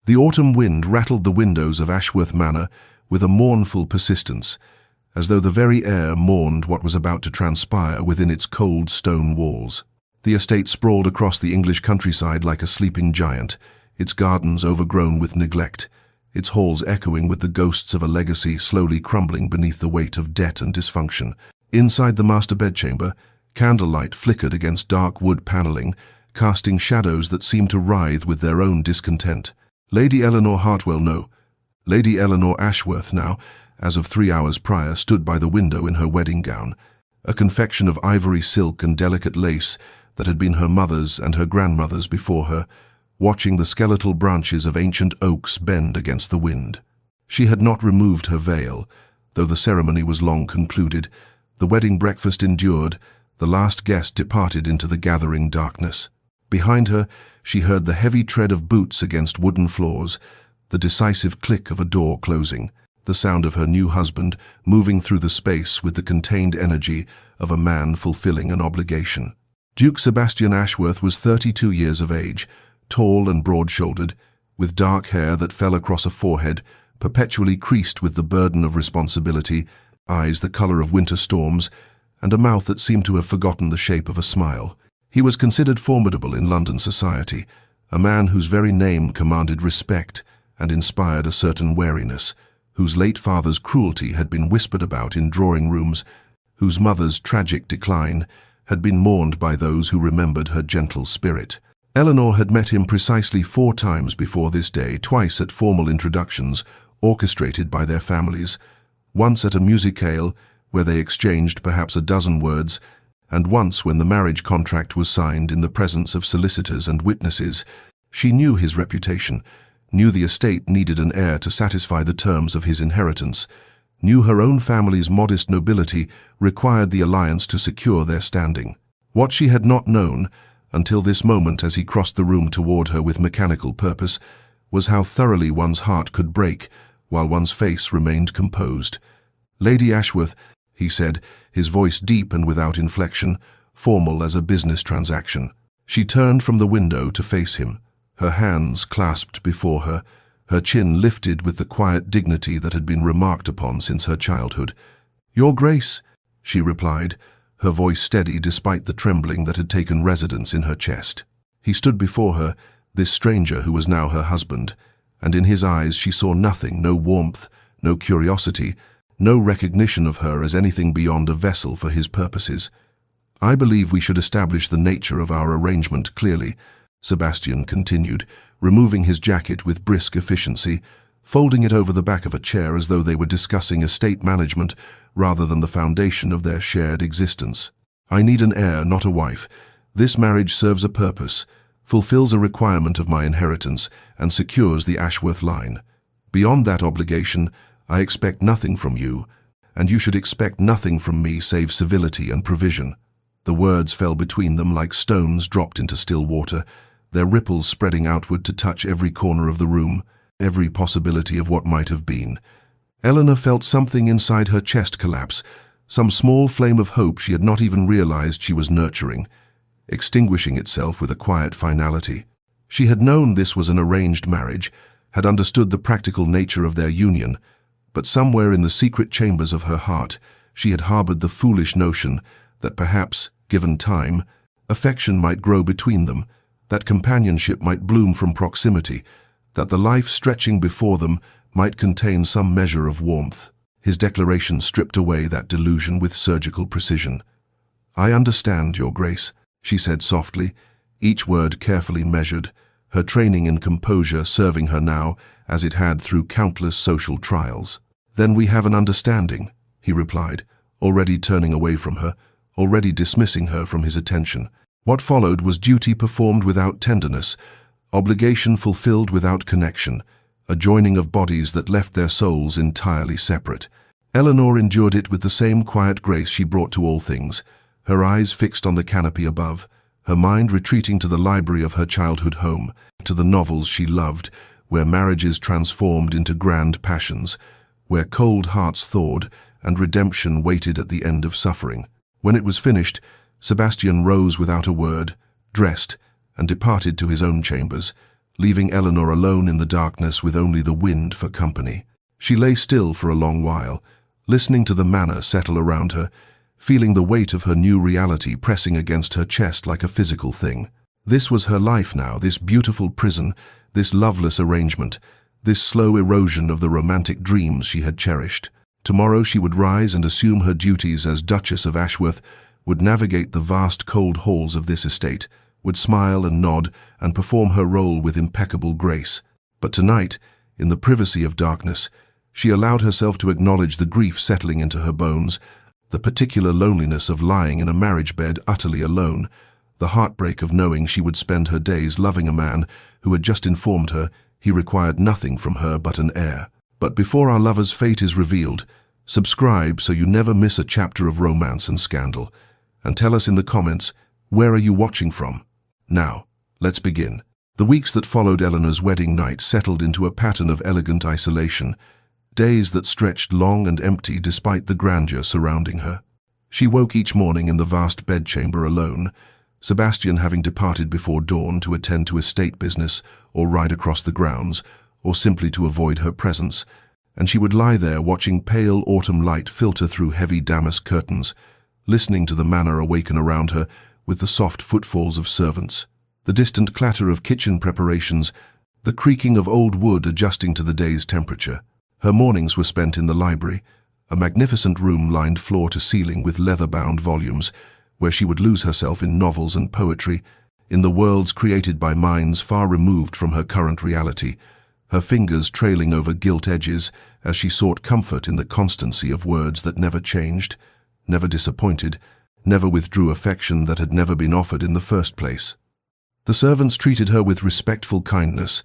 The autumn wind rattled the windows of Ashworth Manor with a mournful persistence, as though the very air mourned what was about to transpire within its cold stone walls. The estate sprawled across the English countryside like a sleeping giant, its gardens overgrown with neglect, its halls echoing with the ghosts of a legacy slowly crumbling beneath the weight of debt and dysfunction. Inside the master bedchamber, candlelight flickered against dark wood panelling, casting shadows that seemed to writhe with their own discontent. Lady Eleanor Lady Eleanor Ashworth now, as of 3 hours prior, stood by the window in her wedding gown, a confection of ivory silk and delicate lace that had been her mother's and her grandmother's before her, watching the skeletal branches of ancient oaks bend against the wind. She had not removed her veil, though the ceremony was long concluded. The wedding breakfast endured, the last guest departed into the gathering darkness. Behind her, she heard the heavy tread of boots against wooden floors, the decisive click of a door closing, the sound of her new husband moving through the space with the contained energy of a man fulfilling an obligation. Duke Sebastian Ashworth was 32 years of age, tall and broad-shouldered, with dark hair that fell across a forehead perpetually creased with the burden of responsibility, eyes the color of winter storms, and a mouth that seemed to have forgotten the shape of a smile. He was considered formidable in London society, a man whose very name commanded respect and inspired a certain wariness, whose late father's cruelty had been whispered about in drawing-rooms, whose mother's tragic decline had been mourned by those who remembered her gentle spirit. Eleanor had met him precisely 4 times before this day, twice at formal introductions orchestrated by their families, once at a musicale where they exchanged perhaps a dozen words, and once when the marriage contract was signed in the presence of solicitors and witnesses. She knew his reputation, knew the estate needed an heir to satisfy the terms of his inheritance, knew her own family's modest nobility required the alliance to secure their standing. What she had not known, until this moment as he crossed the room toward her with mechanical purpose, was how thoroughly one's heart could break while one's face remained composed. "Lady Ashworth," he said, his voice deep and without inflection, formal as a business transaction. She turned from the window to face him, her hands clasped before her, her chin lifted with the quiet dignity that had been remarked upon since her childhood. "Your Grace," she replied, her voice steady despite the trembling that had taken residence in her chest. He stood before her, this stranger who was now her husband, and in his eyes she saw nothing, no warmth, no curiosity, no recognition of her as anything beyond a vessel for his purposes. "I believe we should establish the nature of our arrangement clearly," Sebastian continued, removing his jacket with brisk efficiency, folding it over the back of a chair as though they were discussing estate management rather than the foundation of their shared existence. "I need an heir, not a wife. This marriage serves a purpose, fulfills a requirement of my inheritance, and secures the Ashworth line. Beyond that obligation, I expect nothing from you, and you should expect nothing from me save civility and provision." The words fell between them like stones dropped into still water, their ripples spreading outward to touch every corner of the room, every possibility of what might have been. Eleanor felt something inside her chest collapse, some small flame of hope she had not even realized she was nurturing, extinguishing itself with a quiet finality. She had known this was an arranged marriage, had understood the practical nature of their union, but somewhere in the secret chambers of her heart she had harbored the foolish notion that perhaps, given time, affection might grow between them, that companionship might bloom from proximity, that the life stretching before them might contain some measure of warmth. His declaration stripped away that delusion with surgical precision. "I understand, Your Grace," she said softly, each word carefully measured, her training in composure serving her now as it had through countless social trials. "Then we have an understanding," he replied, already turning away from her, already dismissing her from his attention. What followed was duty performed without tenderness, obligation fulfilled without connection, a joining of bodies that left their souls entirely separate. Eleanor endured it with the same quiet grace she brought to all things, her eyes fixed on the canopy above, her mind retreating to the library of her childhood home, to the novels she loved, where marriages transformed into grand passions, where cold hearts thawed and redemption waited at the end of suffering. When it was finished, Sebastian rose without a word, dressed, and departed to his own chambers, leaving Eleanor alone in the darkness with only the wind for company. She lay still for a long while, listening to the manor settle around her, feeling the weight of her new reality pressing against her chest like a physical thing. This was her life now, this beautiful prison, this loveless arrangement, this slow erosion of the romantic dreams she had cherished. Tomorrow she would rise and assume her duties as Duchess of Ashworth, would navigate the vast cold halls of this estate, would smile and nod and perform her role with impeccable grace. But tonight, in the privacy of darkness, she allowed herself to acknowledge the grief settling into her bones, the particular loneliness of lying in a marriage bed utterly alone, the heartbreak of knowing she would spend her days loving a man who had just informed her he required nothing from her but an heir. But before our lover's fate is revealed, subscribe so you never miss a chapter of romance and scandal, and tell us in the comments, where are you watching from? Now, let's begin. The weeks that followed Eleanor's wedding night settled into a pattern of elegant isolation, days that stretched long and empty despite the grandeur surrounding her. She woke each morning in the vast bedchamber alone, Sebastian having departed before dawn to attend to estate business or ride across the grounds, or simply to avoid her presence, and she would lie there watching pale autumn light filter through heavy damask curtains, listening to the manor awaken around her with the soft footfalls of servants, the distant clatter of kitchen preparations, the creaking of old wood adjusting to the day's temperature. Her mornings were spent in the library, a magnificent room lined floor to ceiling with leather-bound volumes, where she would lose herself in novels and poetry, in the worlds created by minds far removed from her current reality, her fingers trailing over gilt edges as she sought comfort in the constancy of words that never changed, never disappointed, never withdrew affection that had never been offered in the first place. The servants treated her with respectful kindness,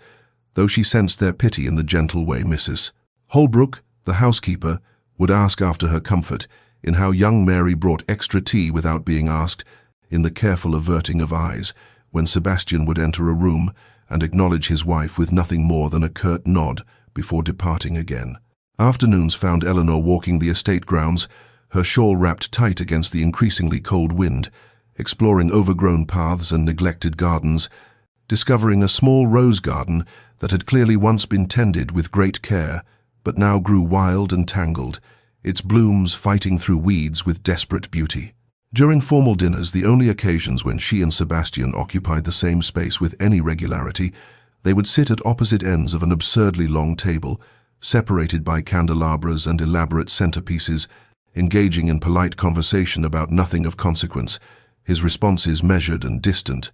though she sensed their pity in the gentle way Mrs. Holbrook, the housekeeper, would ask after her comfort, in how young Mary brought extra tea without being asked, in the careful averting of eyes, when Sebastian would enter a room and acknowledge his wife with nothing more than a curt nod before departing again. Afternoons found Eleanor walking the estate grounds, her shawl wrapped tight against the increasingly cold wind, exploring overgrown paths and neglected gardens, discovering a small rose garden that had clearly once been tended with great care, but now grew wild and tangled, its blooms fighting through weeds with desperate beauty. During formal dinners, the only occasions when she and Sebastian occupied the same space with any regularity, they would sit at opposite ends of an absurdly long table, separated by candelabras and elaborate centerpieces, engaging in polite conversation about nothing of consequence, his responses measured and distant.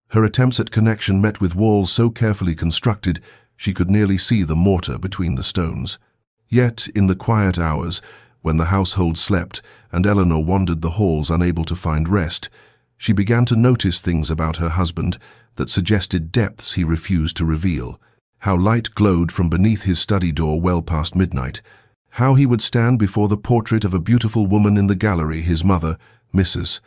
Her attempts at connection met with walls so carefully constructed she could nearly see the mortar between the stones. Yet, in the quiet hours, when the household slept and Eleanor wandered the halls unable to find rest, she began to notice things about her husband that suggested depths he refused to reveal. How light glowed from beneath his study door well past midnight, how he would stand before the portrait of a beautiful woman in the gallery his mother, Mrs.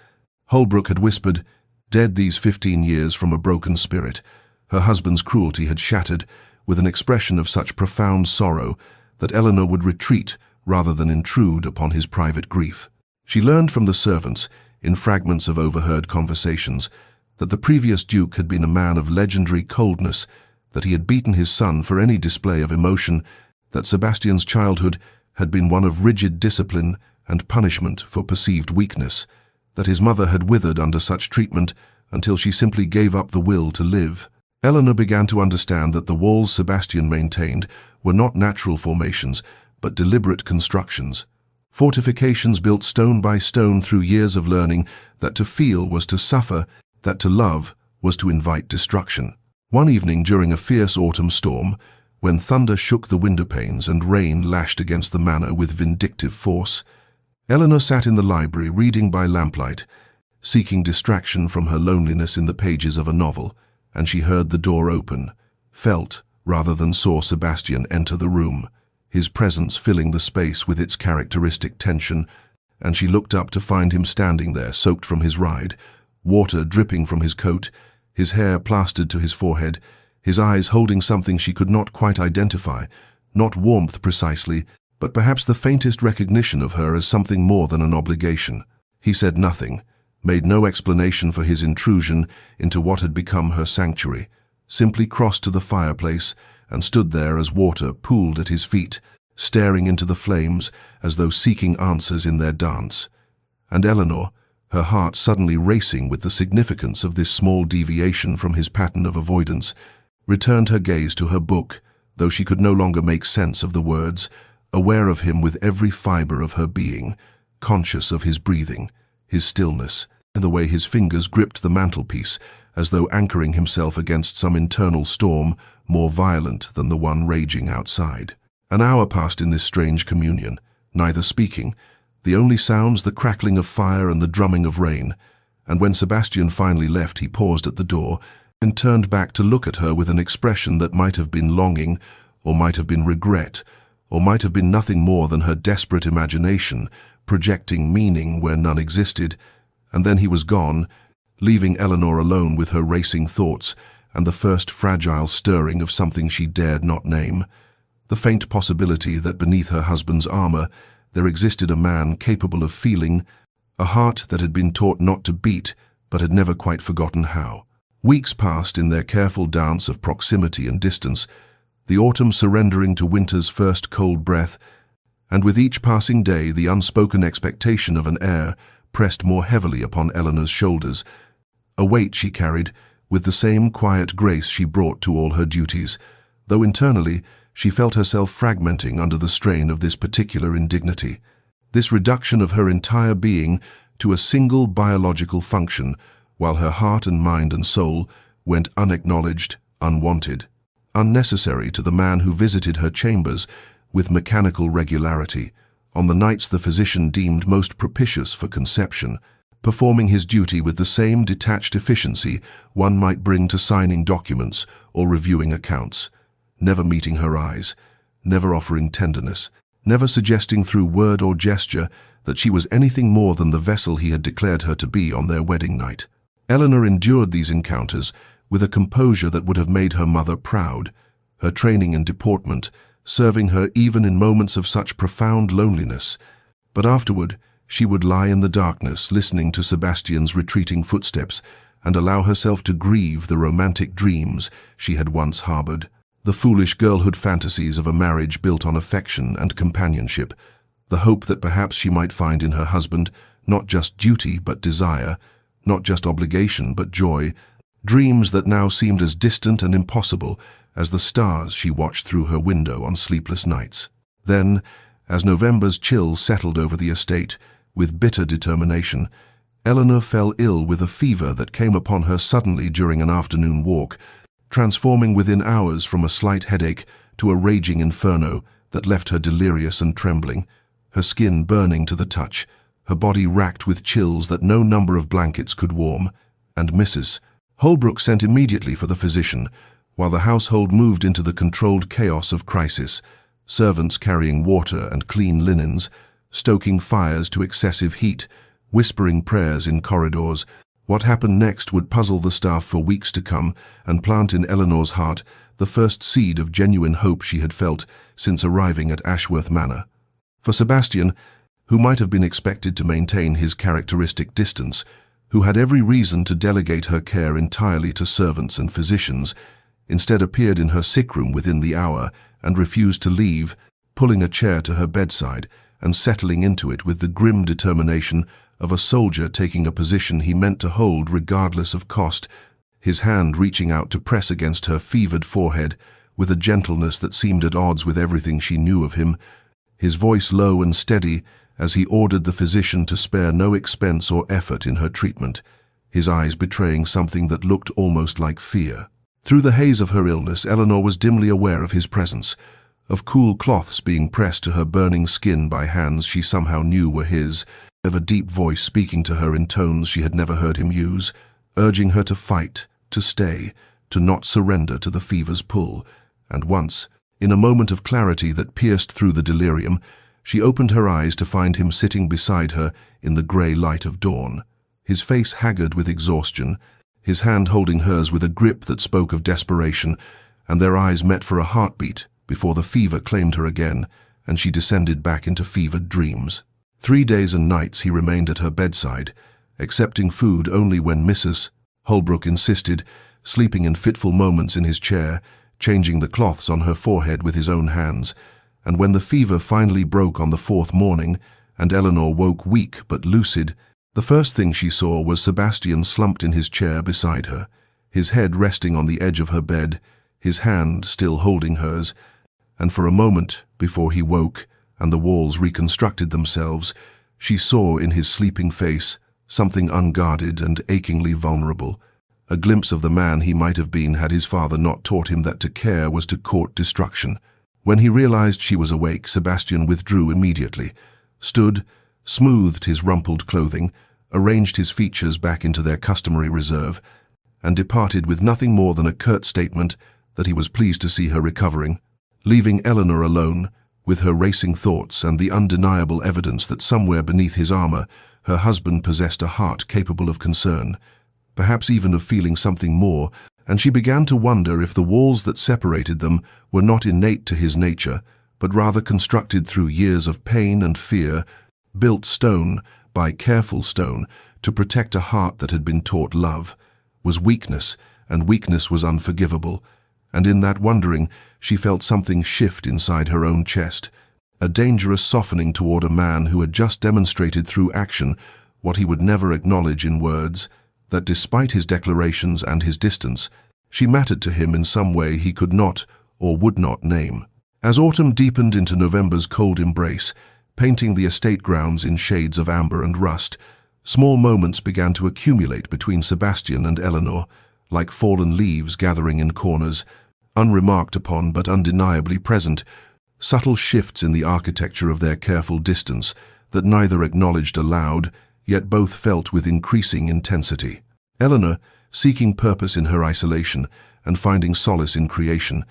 Holbrook, had whispered, dead these 15 years from a broken spirit. Her husband's cruelty had shattered, with an expression of such profound sorrow that Eleanor would retreat rather than intrude upon his private grief. She learned from the servants, in fragments of overheard conversations, that the previous duke had been a man of legendary coldness, that he had beaten his son for any display of emotion, that Sebastian's childhood had been one of rigid discipline and punishment for perceived weakness, that his mother had withered under such treatment until she simply gave up the will to live. Eleanor began to understand that the walls Sebastian maintained were not natural formations, but deliberate constructions. Fortifications built stone by stone through years of learning that to feel was to suffer, that to love was to invite destruction. One evening during a fierce autumn storm, when thunder shook the window panes and rain lashed against the manor with vindictive force, Eleanor sat in the library reading by lamplight, seeking distraction from her loneliness in the pages of a novel, and she heard the door open, felt rather than saw Sebastian enter the room, his presence filling the space with its characteristic tension, and she looked up to find him standing there, soaked from his ride, water dripping from his coat, his hair plastered to his forehead, his eyes holding something she could not quite identify, not warmth precisely, but perhaps the faintest recognition of her as something more than an obligation. He said nothing, made no explanation for his intrusion into what had become her sanctuary, simply crossed to the fireplace and stood there as water pooled at his feet, staring into the flames as though seeking answers in their dance. And Eleanor, her heart suddenly racing with the significance of this small deviation from his pattern of avoidance, returned her gaze to her book, though she could no longer make sense of the words, aware of him with every fiber of her being, conscious of his breathing, his stillness, and the way his fingers gripped the mantelpiece, as though anchoring himself against some internal storm more violent than the one raging outside. An hour passed in this strange communion, neither speaking, the only sounds the crackling of fire and the drumming of rain, and when Sebastian finally left he paused at the door and turned back to look at her with an expression that might have been longing, or might have been regret, or might have been nothing more than her desperate imagination, projecting meaning where none existed, and then he was gone, leaving Eleanor alone with her racing thoughts and the first fragile stirring of something she dared not name, the faint possibility that beneath her husband's armor there existed a man capable of feeling, a heart that had been taught not to beat but had never quite forgotten how. Weeks passed in their careful dance of proximity and distance, the autumn surrendering to winter's first cold breath, and with each passing day the unspoken expectation of an heir pressed more heavily upon Eleanor's shoulders, a weight she carried with the same quiet grace she brought to all her duties, though internally she felt herself fragmenting under the strain of this particular indignity, this reduction of her entire being to a single biological function, while her heart and mind and soul went unacknowledged, unwanted, unnecessary to the man who visited her chambers with mechanical regularity, on the nights the physician deemed most propitious for conception, performing his duty with the same detached efficiency one might bring to signing documents or reviewing accounts, never meeting her eyes, never offering tenderness, never suggesting through word or gesture that she was anything more than the vessel he had declared her to be on their wedding night. Eleanor endured these encounters with a composure that would have made her mother proud, her training and deportment serving her even in moments of such profound loneliness, but afterward she would lie in the darkness listening to Sebastian's retreating footsteps and allow herself to grieve the romantic dreams she had once harbored, the foolish girlhood fantasies of a marriage built on affection and companionship, the hope that perhaps she might find in her husband not just duty but desire, not just obligation but joy, dreams that now seemed as distant and impossible as the stars she watched through her window on sleepless nights. Then, as November's chill settled over the estate, with bitter determination, Eleanor fell ill with a fever that came upon her suddenly during an afternoon walk, transforming within hours from a slight headache to a raging inferno that left her delirious and trembling, her skin burning to the touch, her body racked with chills that no number of blankets could warm, and Mrs. Holbrook sent immediately for the physician, while the household moved into the controlled chaos of crisis, servants carrying water and clean linens, stoking fires to excessive heat, whispering prayers in corridors. What happened next would puzzle the staff for weeks to come and plant in Eleanor's heart the first seed of genuine hope she had felt since arriving at Ashworth Manor. For Sebastian, who might have been expected to maintain his characteristic distance, who had every reason to delegate her care entirely to servants and physicians, instead appeared in her sick room within the hour and refused to leave, pulling a chair to her bedside and settling into it with the grim determination of a soldier taking a position he meant to hold regardless of cost, his hand reaching out to press against her fevered forehead with a gentleness that seemed at odds with everything she knew of him, his voice low and steady as he ordered the physician to spare no expense or effort in her treatment, his eyes betraying something that looked almost like fear. Through the haze of her illness, Eleanor was dimly aware of his presence, of cool cloths being pressed to her burning skin by hands she somehow knew were his, of a deep voice speaking to her in tones she had never heard him use, urging her to fight, to stay, to not surrender to the fever's pull. And once, in a moment of clarity that pierced through the delirium, she opened her eyes to find him sitting beside her in the grey light of dawn, his face haggard with exhaustion, his hand holding hers with a grip that spoke of desperation, and their eyes met for a heartbeat before the fever claimed her again, and she descended back into fevered dreams. 3 days and nights he remained at her bedside, accepting food only when Mrs. Holbrook insisted, sleeping in fitful moments in his chair, changing the cloths on her forehead with his own hands. And when the fever finally broke on the fourth morning, and Eleanor woke weak but lucid, the first thing she saw was Sebastian slumped in his chair beside her, his head resting on the edge of her bed, his hand still holding hers, and for a moment, before he woke and the walls reconstructed themselves, she saw in his sleeping face something unguarded and achingly vulnerable, a glimpse of the man he might have been had his father not taught him that to care was to court destruction. When he realized she was awake, Sebastian withdrew immediately, stood, smoothed his rumpled clothing, arranged his features back into their customary reserve, and departed with nothing more than a curt statement that he was pleased to see her recovering, leaving Eleanor alone, with her racing thoughts and the undeniable evidence that somewhere beneath his armor her husband possessed a heart capable of concern, perhaps even of feeling something more, and she began to wonder if the walls that separated them were not innate to his nature, but rather constructed through years of pain and fear, built stone by careful stone to protect a heart that had been taught love, was weakness, and weakness was unforgivable. And in that wondering, she felt something shift inside her own chest, a dangerous softening toward a man who had just demonstrated through action what he would never acknowledge in words, that despite his declarations and his distance, she mattered to him in some way he could not or would not name. As autumn deepened into November's cold embrace, painting the estate grounds in shades of amber and rust, small moments began to accumulate between Sebastian and Eleanor, like fallen leaves gathering in corners, unremarked upon but undeniably present, subtle shifts in the architecture of their careful distance that neither acknowledged aloud, yet both felt with increasing intensity. Eleanor, seeking purpose in her isolation and finding solace in creation,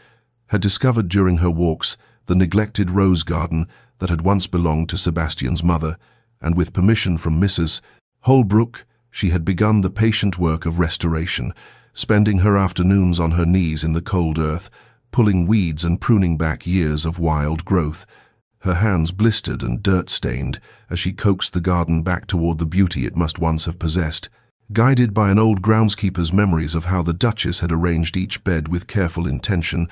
had discovered during her walks the neglected rose garden that had once belonged to Sebastian's mother, and with permission from Mrs. Holbrook, she had begun the patient work of restoration, spending her afternoons on her knees in the cold earth, pulling weeds and pruning back years of wild growth, her hands blistered and dirt-stained as she coaxed the garden back toward the beauty it must once have possessed, guided by an old groundskeeper's memories of how the Duchess had arranged each bed with careful intention,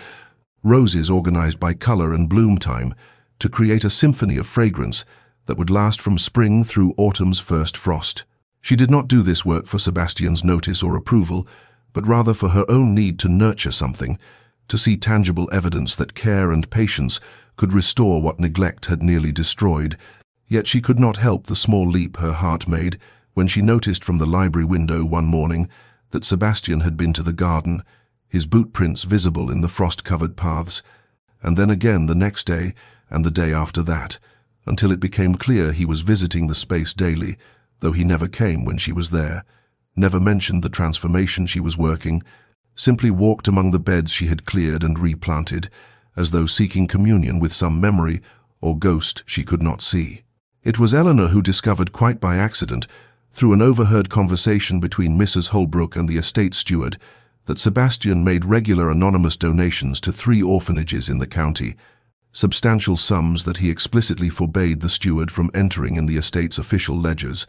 roses organized by color and bloom time, to create a symphony of fragrance that would last from spring through autumn's first frost. She did not do this work for Sebastian's notice or approval, but rather for her own need to nurture something, to see tangible evidence that care and patience could restore what neglect had nearly destroyed. Yet she could not help the small leap her heart made when she noticed from the library window one morning that Sebastian had been to the garden, his boot prints visible in the frost-covered paths, and then again the next day and the day after that, until it became clear he was visiting the space daily, though he never came when she was there, never mentioned the transformation she was working, simply walked among the beds she had cleared and replanted, as though seeking communion with some memory or ghost she could not see. It was Eleanor who discovered quite by accident, through an overheard conversation between Mrs. Holbrook and the estate steward, that Sebastian made regular anonymous donations to 3 orphanages in the county, substantial sums that he explicitly forbade the steward from entering in the estate's official ledgers,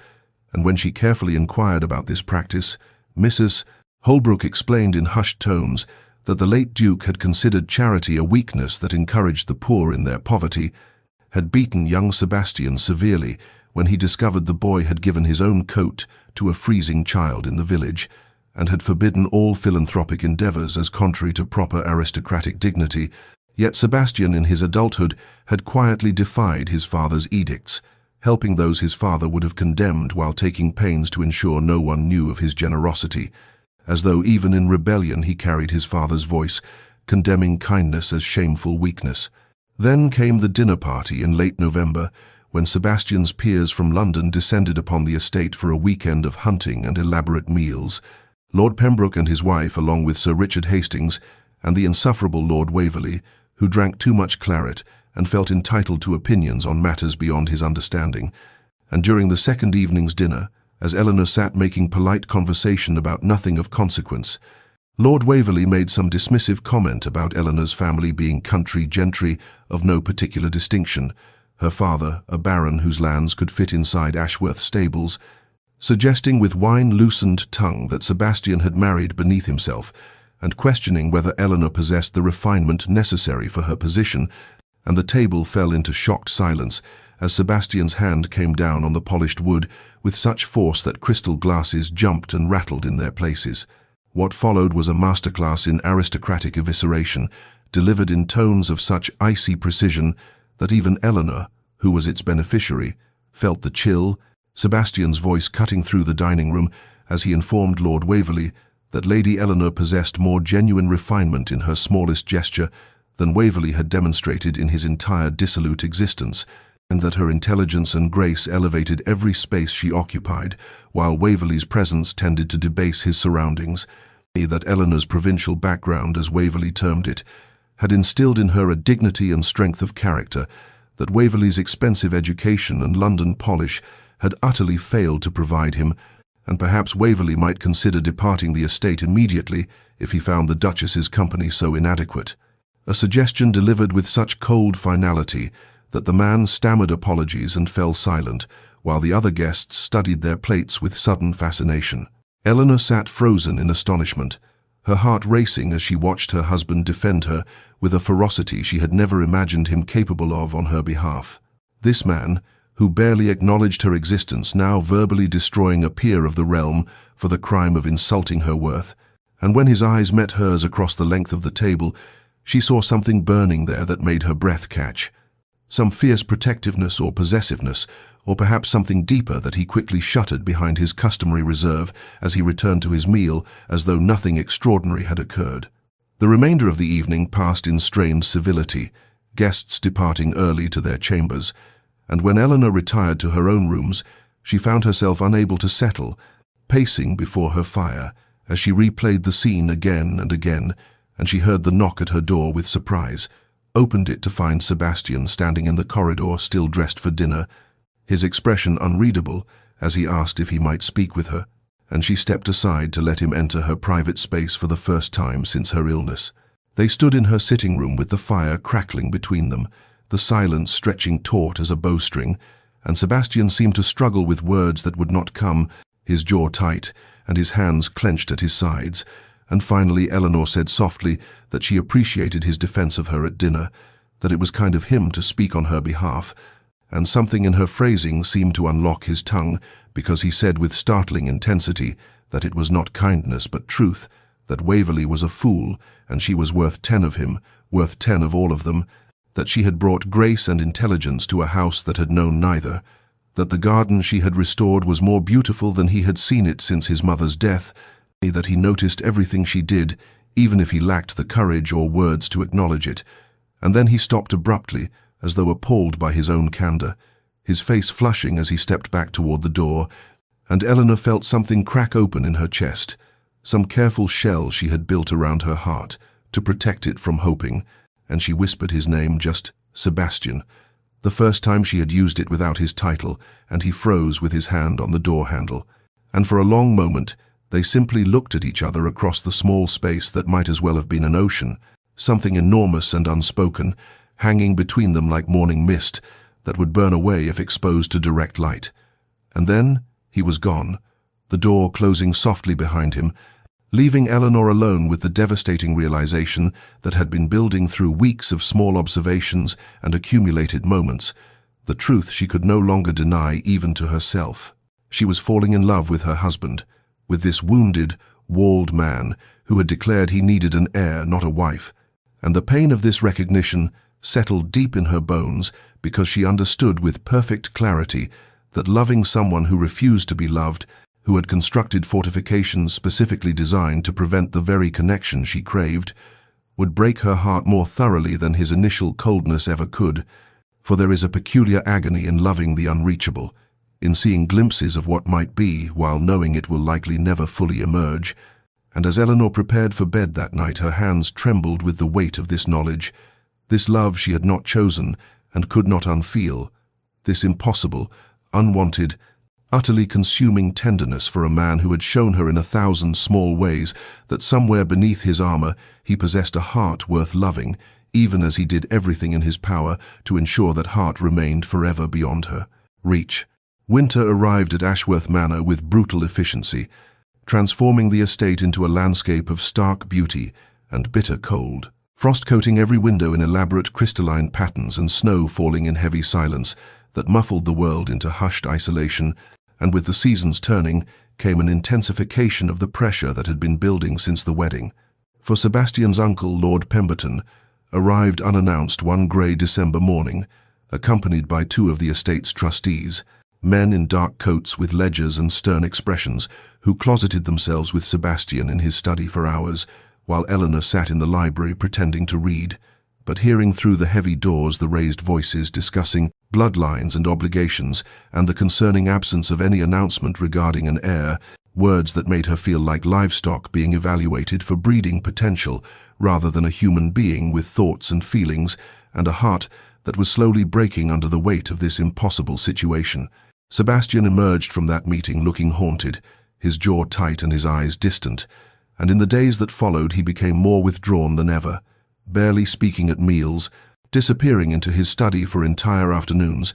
and when she carefully inquired about this practice, Mrs. Holbrook explained in hushed tones that the late Duke had considered charity a weakness that encouraged the poor in their poverty, had beaten young Sebastian severely when he discovered the boy had given his own coat to a freezing child in the village, and had forbidden all philanthropic endeavors as contrary to proper aristocratic dignity. Yet Sebastian in his adulthood had quietly defied his father's edicts, helping those his father would have condemned while taking pains to ensure no one knew of his generosity, as though even in rebellion he carried his father's voice, condemning kindness as shameful weakness. Then came the dinner party in late November, when Sebastian's peers from London descended upon the estate for a weekend of hunting and elaborate meals. Lord Pembroke and his wife, along with Sir Richard Hastings and the insufferable Lord Waverley, who drank too much claret and felt entitled to opinions on matters beyond his understanding. And during the second evening's dinner, as Eleanor sat making polite conversation about nothing of consequence, Lord Waverley made some dismissive comment about Eleanor's family being country gentry of no particular distinction, her father, a baron whose lands could fit inside Ashworth stables, suggesting with wine-loosened tongue that Sebastian had married beneath himself, and questioning whether Eleanor possessed the refinement necessary for her position, and the table fell into shocked silence as Sebastian's hand came down on the polished wood with such force that crystal glasses jumped and rattled in their places. What followed was a masterclass in aristocratic evisceration, delivered in tones of such icy precision that even Eleanor, who was its beneficiary, felt the chill, Sebastian's voice cutting through the dining room as he informed Lord Waverley that Lady Eleanor possessed more genuine refinement in her smallest gesture than Waverley had demonstrated in his entire dissolute existence, and that her intelligence and grace elevated every space she occupied, while Waverley's presence tended to debase his surroundings. That Eleanor's provincial background, as Waverley termed it, had instilled in her a dignity and strength of character that Waverley's expensive education and London polish had utterly failed to provide him, and perhaps Waverley might consider departing the estate immediately if he found the Duchess's company so inadequate. A suggestion delivered with such cold finality that the man stammered apologies and fell silent, while the other guests studied their plates with sudden fascination. Eleanor sat frozen in astonishment, her heart racing as she watched her husband defend her with a ferocity she had never imagined him capable of on her behalf. This man, who barely acknowledged her existence, now verbally destroying a peer of the realm for the crime of insulting her worth, and when his eyes met hers across the length of the table, she saw something burning there that made her breath catch. Some fierce protectiveness or possessiveness, or perhaps something deeper that he quickly shuttered behind his customary reserve as he returned to his meal as though nothing extraordinary had occurred. The remainder of the evening passed in strained civility, guests departing early to their chambers, and when Eleanor retired to her own rooms, she found herself unable to settle, pacing before her fire as she replayed the scene again and again, and she heard the knock at her door with surprise, opened it to find Sebastian standing in the corridor still dressed for dinner, his expression unreadable as he asked if he might speak with her, and she stepped aside to let him enter her private space for the first time since her illness. They stood in her sitting room with the fire crackling between them, the silence stretching taut as a bowstring, and Sebastian seemed to struggle with words that would not come, his jaw tight and his hands clenched at his sides, and finally Eleanor said softly that she appreciated his defense of her at dinner, that it was kind of him to speak on her behalf, and something in her phrasing seemed to unlock his tongue because he said with startling intensity that it was not kindness but truth, that Waverley was a fool and she was worth 10 of him, worth 10 of all of them, that she had brought grace and intelligence to a house that had known neither, that the garden she had restored was more beautiful than he had seen it since his mother's death, that he noticed everything she did, even if he lacked the courage or words to acknowledge it. And then he stopped abruptly, as though appalled by his own candor, his face flushing as he stepped back toward the door, and Eleanor felt something crack open in her chest, some careful shell she had built around her heart to protect it from hoping, and she whispered his name, just Sebastian, the first time she had used it without his title, and he froze with his hand on the door handle. And for a long moment, they simply looked at each other across the small space that might as well have been an ocean, something enormous and unspoken, hanging between them like morning mist that would burn away if exposed to direct light. And then he was gone, the door closing softly behind him, leaving Eleanor alone with the devastating realization that had been building through weeks of small observations and accumulated moments, the truth she could no longer deny even to herself. She was falling in love with her husband, with this wounded, walled man who had declared he needed an heir, not a wife, and the pain of this recognition settled deep in her bones because she understood with perfect clarity that loving someone who refused to be loved, who had constructed fortifications specifically designed to prevent the very connection she craved, would break her heart more thoroughly than his initial coldness ever could, for there is a peculiar agony in loving the unreachable, in seeing glimpses of what might be while knowing it will likely never fully emerge, and as Eleanor prepared for bed that night, her hands trembled with the weight of this knowledge, this love she had not chosen and could not unfeel, this impossible, unwanted, utterly consuming tenderness for a man who had shown her in 1,000 small ways that somewhere beneath his armor he possessed a heart worth loving, even as he did everything in his power to ensure that heart remained forever beyond her reach. Winter arrived at Ashworth Manor with brutal efficiency, transforming the estate into a landscape of stark beauty and bitter cold. Frost coating every window in elaborate crystalline patterns and snow falling in heavy silence that muffled the world into hushed isolation, and with the seasons turning came an intensification of the pressure that had been building since the wedding. For Sebastian's uncle, Lord Pemberton, arrived unannounced one grey December morning, accompanied by two of the estate's trustees, men in dark coats with ledgers and stern expressions, who closeted themselves with Sebastian in his study for hours, while Eleanor sat in the library pretending to read, but hearing through the heavy doors the raised voices discussing bloodlines and obligations and the concerning absence of any announcement regarding an heir, words that made her feel like livestock being evaluated for breeding potential rather than a human being with thoughts and feelings and a heart that was slowly breaking under the weight of this impossible situation. Sebastian emerged from that meeting looking haunted, his jaw tight and his eyes distant, and in the days that followed he became more withdrawn than ever, barely speaking at meals, disappearing into his study for entire afternoons,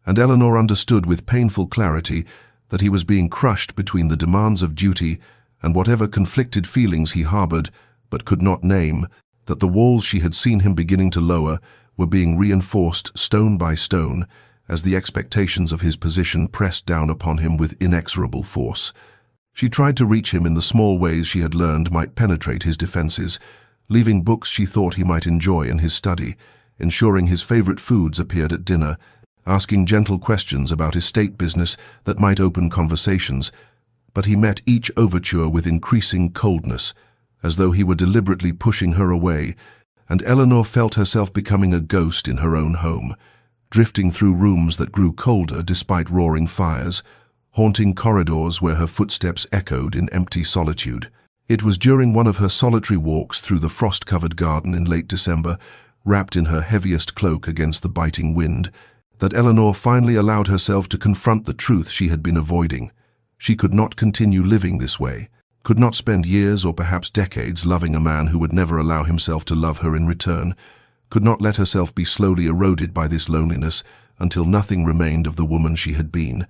and Eleanor understood with painful clarity that he was being crushed between the demands of duty and whatever conflicted feelings he harbored but could not name, that the walls she had seen him beginning to lower were being reinforced stone by stone as the expectations of his position pressed down upon him with inexorable force. She tried to reach him in the small ways she had learned might penetrate his defenses, leaving books she thought he might enjoy in his study, ensuring his favorite foods appeared at dinner, asking gentle questions about estate business that might open conversations, but he met each overture with increasing coldness, as though he were deliberately pushing her away, and Eleanor felt herself becoming a ghost in her own home, drifting through rooms that grew colder despite roaring fires, haunting corridors where her footsteps echoed in empty solitude. It was during one of her solitary walks through the frost-covered garden in late December, wrapped in her heaviest cloak against the biting wind, that Eleanor finally allowed herself to confront the truth she had been avoiding. She could not continue living this way, could not spend years or perhaps decades loving a man who would never allow himself to love her in return, could not let herself be slowly eroded by this loneliness until nothing remained of the woman she had been,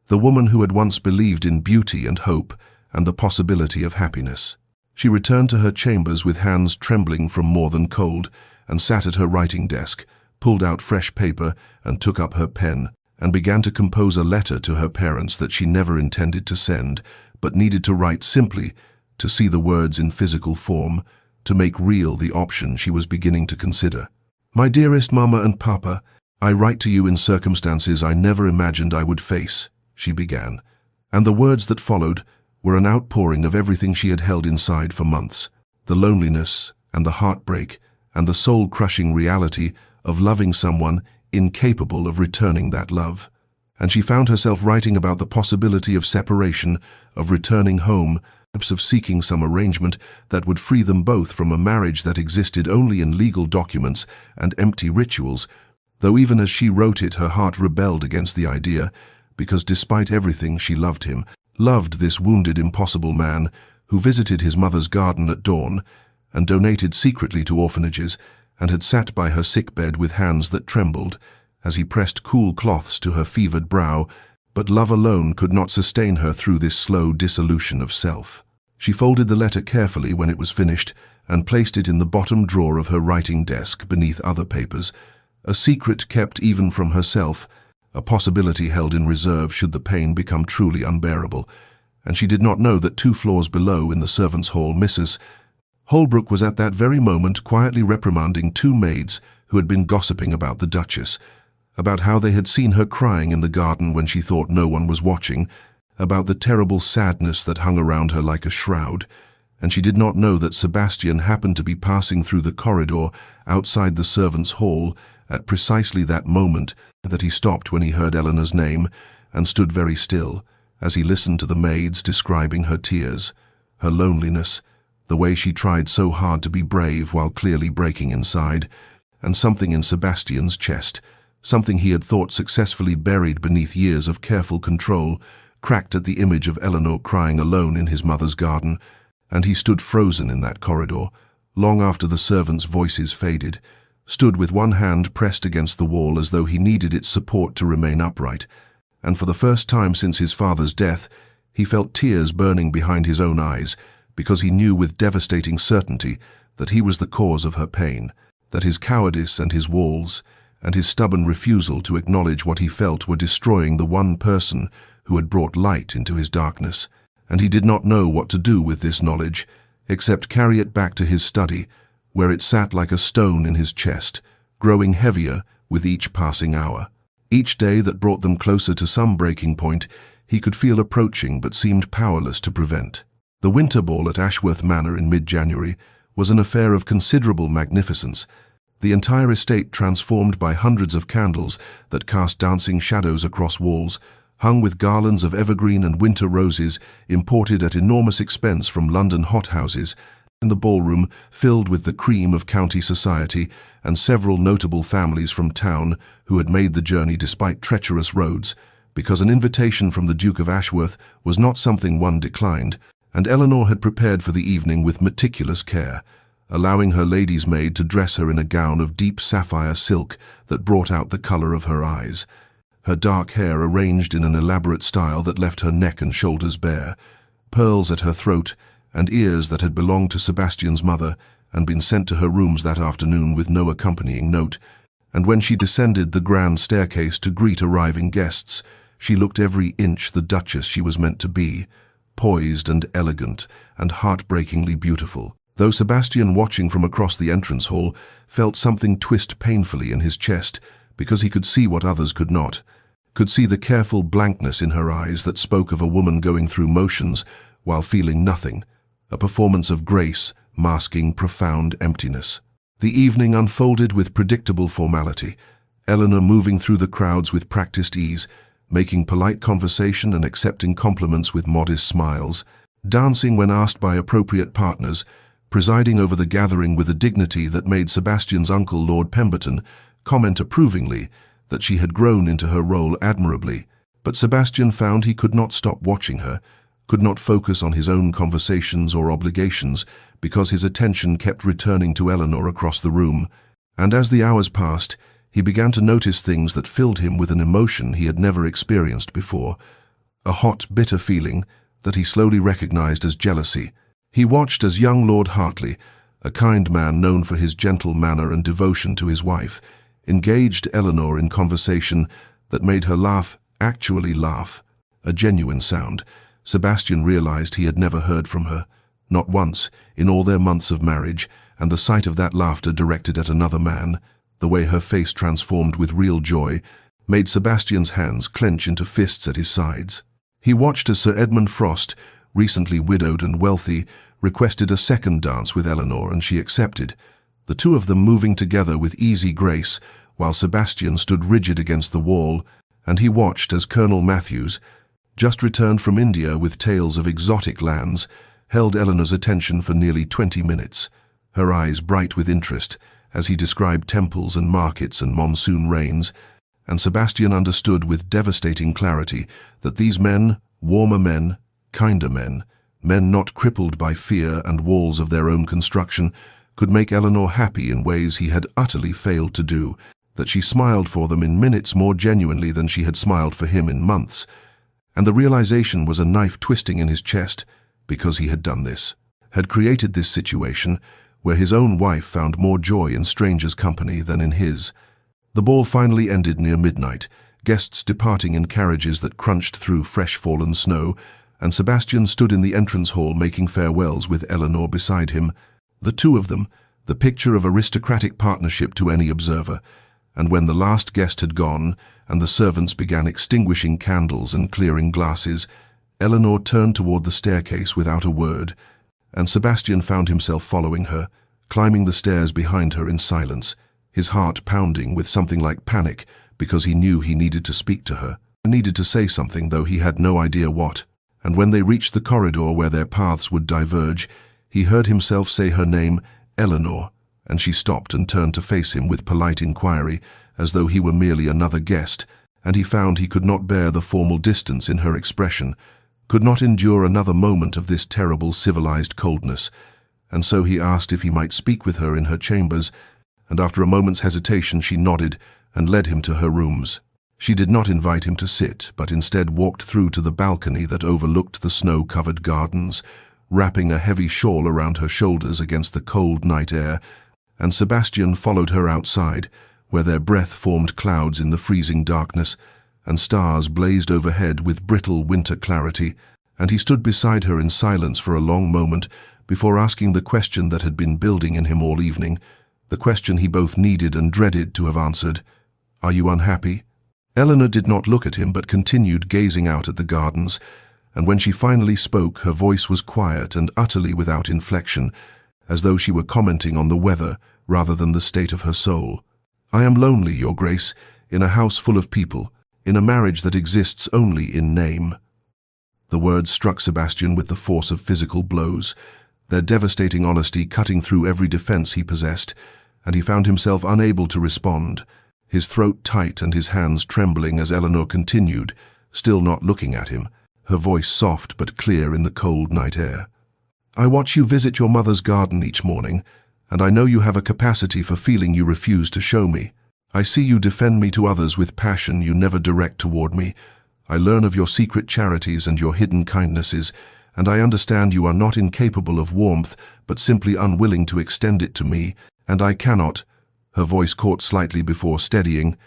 the woman who had once believed in beauty and hope and the possibility of happiness. She returned to her chambers with hands trembling from more than cold and sat at her writing desk, pulled out fresh paper and took up her pen, and began to compose a letter to her parents that she never intended to send, but needed to write simply, to see the words in physical form, to make real the option she was beginning to consider. "My dearest Mama and Papa, I write to you in circumstances I never imagined I would face," she began, and the words that followed were an outpouring of everything she had held inside for months, the loneliness and the heartbreak and the soul-crushing reality of loving someone incapable of returning that love. And she found herself writing about the possibility of separation, of returning home, of seeking some arrangement that would free them both from a marriage that existed only in legal documents and empty rituals, though even as she wrote it her heart rebelled against the idea, because despite everything she loved him, loved this wounded, impossible man who visited his mother's garden at dawn and donated secretly to orphanages and had sat by her sickbed with hands that trembled as he pressed cool cloths to her fevered brow, but love alone could not sustain her through this slow dissolution of self. She folded the letter carefully when it was finished and placed it in the bottom drawer of her writing desk beneath other papers, a secret kept even from herself, a possibility held in reserve should the pain become truly unbearable, and she did not know that 2 floors below in the servants' hall Mrs. Holbrook was at that very moment quietly reprimanding 2 maids who had been gossiping about the Duchess, about how they had seen her crying in the garden when she thought no one was watching, about the terrible sadness that hung around her like a shroud, and she did not know that Sebastian happened to be passing through the corridor outside the servants' hall at precisely that moment, that he stopped when he heard Eleanor's name and stood very still as he listened to the maids describing her tears, her loneliness, the way she tried so hard to be brave while clearly breaking inside, and something in Sebastian's chest, something he had thought successfully buried beneath years of careful control, cracked at the image of Eleanor crying alone in his mother's garden, and he stood frozen in that corridor, long after the servants' voices faded, stood with one hand pressed against the wall as though he needed its support to remain upright, and for the first time since his father's death, he felt tears burning behind his own eyes, because he knew with devastating certainty that he was the cause of her pain, that his cowardice and his walls, and his stubborn refusal to acknowledge what he felt were destroying the one person who had brought light into his darkness. And he did not know what to do with this knowledge, except carry it back to his study, where it sat like a stone in his chest, growing heavier with each passing hour. Each day that brought them closer to some breaking point, he could feel approaching but seemed powerless to prevent. The winter ball at Ashworth Manor in mid-January was an affair of considerable magnificence, the entire estate transformed by hundreds of candles that cast dancing shadows across walls, hung with garlands of evergreen and winter roses imported at enormous expense from London hothouses, and the ballroom filled with the cream of county society and several notable families from town who had made the journey despite treacherous roads, because an invitation from the Duke of Ashworth was not something one declined, and Eleanor had prepared for the evening with meticulous care, allowing her lady's maid to dress her in a gown of deep sapphire silk that brought out the color of her eyes, her dark hair arranged in an elaborate style that left her neck and shoulders bare, pearls at her throat, and ears that had belonged to Sebastian's mother and been sent to her rooms that afternoon with no accompanying note. And when she descended the grand staircase to greet arriving guests, she looked every inch the duchess she was meant to be, poised and elegant and heartbreakingly beautiful. Though Sebastian, watching from across the entrance hall, felt something twist painfully in his chest, because he could see what others could not, could see the careful blankness in her eyes that spoke of a woman going through motions while feeling nothing, a performance of grace masking profound emptiness. The evening unfolded with predictable formality, Eleanor moving through the crowds with practiced ease, making polite conversation and accepting compliments with modest smiles, dancing when asked by appropriate partners, presiding over the gathering with a dignity that made Sebastian's uncle, Lord Pemberton, comment approvingly that she had grown into her role admirably. But Sebastian found he could not stop watching her, could not focus on his own conversations or obligations, because his attention kept returning to Eleanor across the room. And as the hours passed, he began to notice things that filled him with an emotion he had never experienced before, a hot, bitter feeling that he slowly recognized as jealousy. He watched as young Lord Hartley, a kind man known for his gentle manner and devotion to his wife, engaged Eleanor in conversation that made her laugh, actually laugh, a genuine sound Sebastian realized he had never heard from her, not once, in all their months of marriage, and the sight of that laughter directed at another man, the way her face transformed with real joy, made Sebastian's hands clench into fists at his sides. He watched as Sir Edmund Frost, recently widowed and wealthy, requested a second dance with Eleanor, and she accepted, the two of them moving together with easy grace, while Sebastian stood rigid against the wall, and he watched as Colonel Matthews, just returned from India with tales of exotic lands, held Eleanor's attention for nearly 20 minutes, her eyes bright with interest as he described temples and markets and monsoon rains, and Sebastian understood with devastating clarity that these men, warmer men, kinder men, men not crippled by fear and walls of their own construction, could make Eleanor happy in ways he had utterly failed to do, that she smiled for them in minutes more genuinely than she had smiled for him in months. And the realization was a knife twisting in his chest, because he had done this, had created this situation where his own wife found more joy in strangers' company than in his. The ball finally ended near midnight, guests departing in carriages that crunched through fresh fallen snow, and Sebastian stood in the entrance hall making farewells with Eleanor beside him, the two of them, the picture of aristocratic partnership to any observer. And when the last guest had gone, and the servants began extinguishing candles and clearing glasses, Eleanor turned toward the staircase without a word, and Sebastian found himself following her, climbing the stairs behind her in silence, his heart pounding with something like panic, because he knew he needed to speak to her, needed to say something, though he had no idea what. And when they reached the corridor where their paths would diverge, he heard himself say her name, Eleanor, and she stopped and turned to face him with polite inquiry, as though he were merely another guest, and he found he could not bear the formal distance in her expression, could not endure another moment of this terrible civilized coldness, and so he asked if he might speak with her in her chambers, and after a moment's hesitation she nodded and led him to her rooms. She did not invite him to sit, but instead walked through to the balcony that overlooked the snow-covered gardens, wrapping a heavy shawl around her shoulders against the cold night air, and Sebastian followed her outside, where their breath formed clouds in the freezing darkness, and stars blazed overhead with brittle winter clarity, and he stood beside her in silence for a long moment before asking the question that had been building in him all evening, the question he both needed and dreaded to have answered. "Are you unhappy?" Eleanor did not look at him but continued gazing out at the gardens, and when she finally spoke, her voice was quiet and utterly without inflection, as though she were commenting on the weather rather than the state of her soul. "I am lonely, Your Grace, in a house full of people, in a marriage that exists only in name." The words struck Sebastian with the force of physical blows, their devastating honesty cutting through every defense he possessed, and he found himself unable to respond, his throat tight and his hands trembling as Eleanor continued, still not looking at him, her voice soft but clear in the cold night air. "I watch you visit your mother's garden each morning, and I know you have a capacity for feeling you refuse to show me. I see you defend me to others with passion you never direct toward me. I learn of your secret charities and your hidden kindnesses, and I understand you are not incapable of warmth, but simply unwilling to extend it to me, and I cannot—" her voice caught slightly before steadying,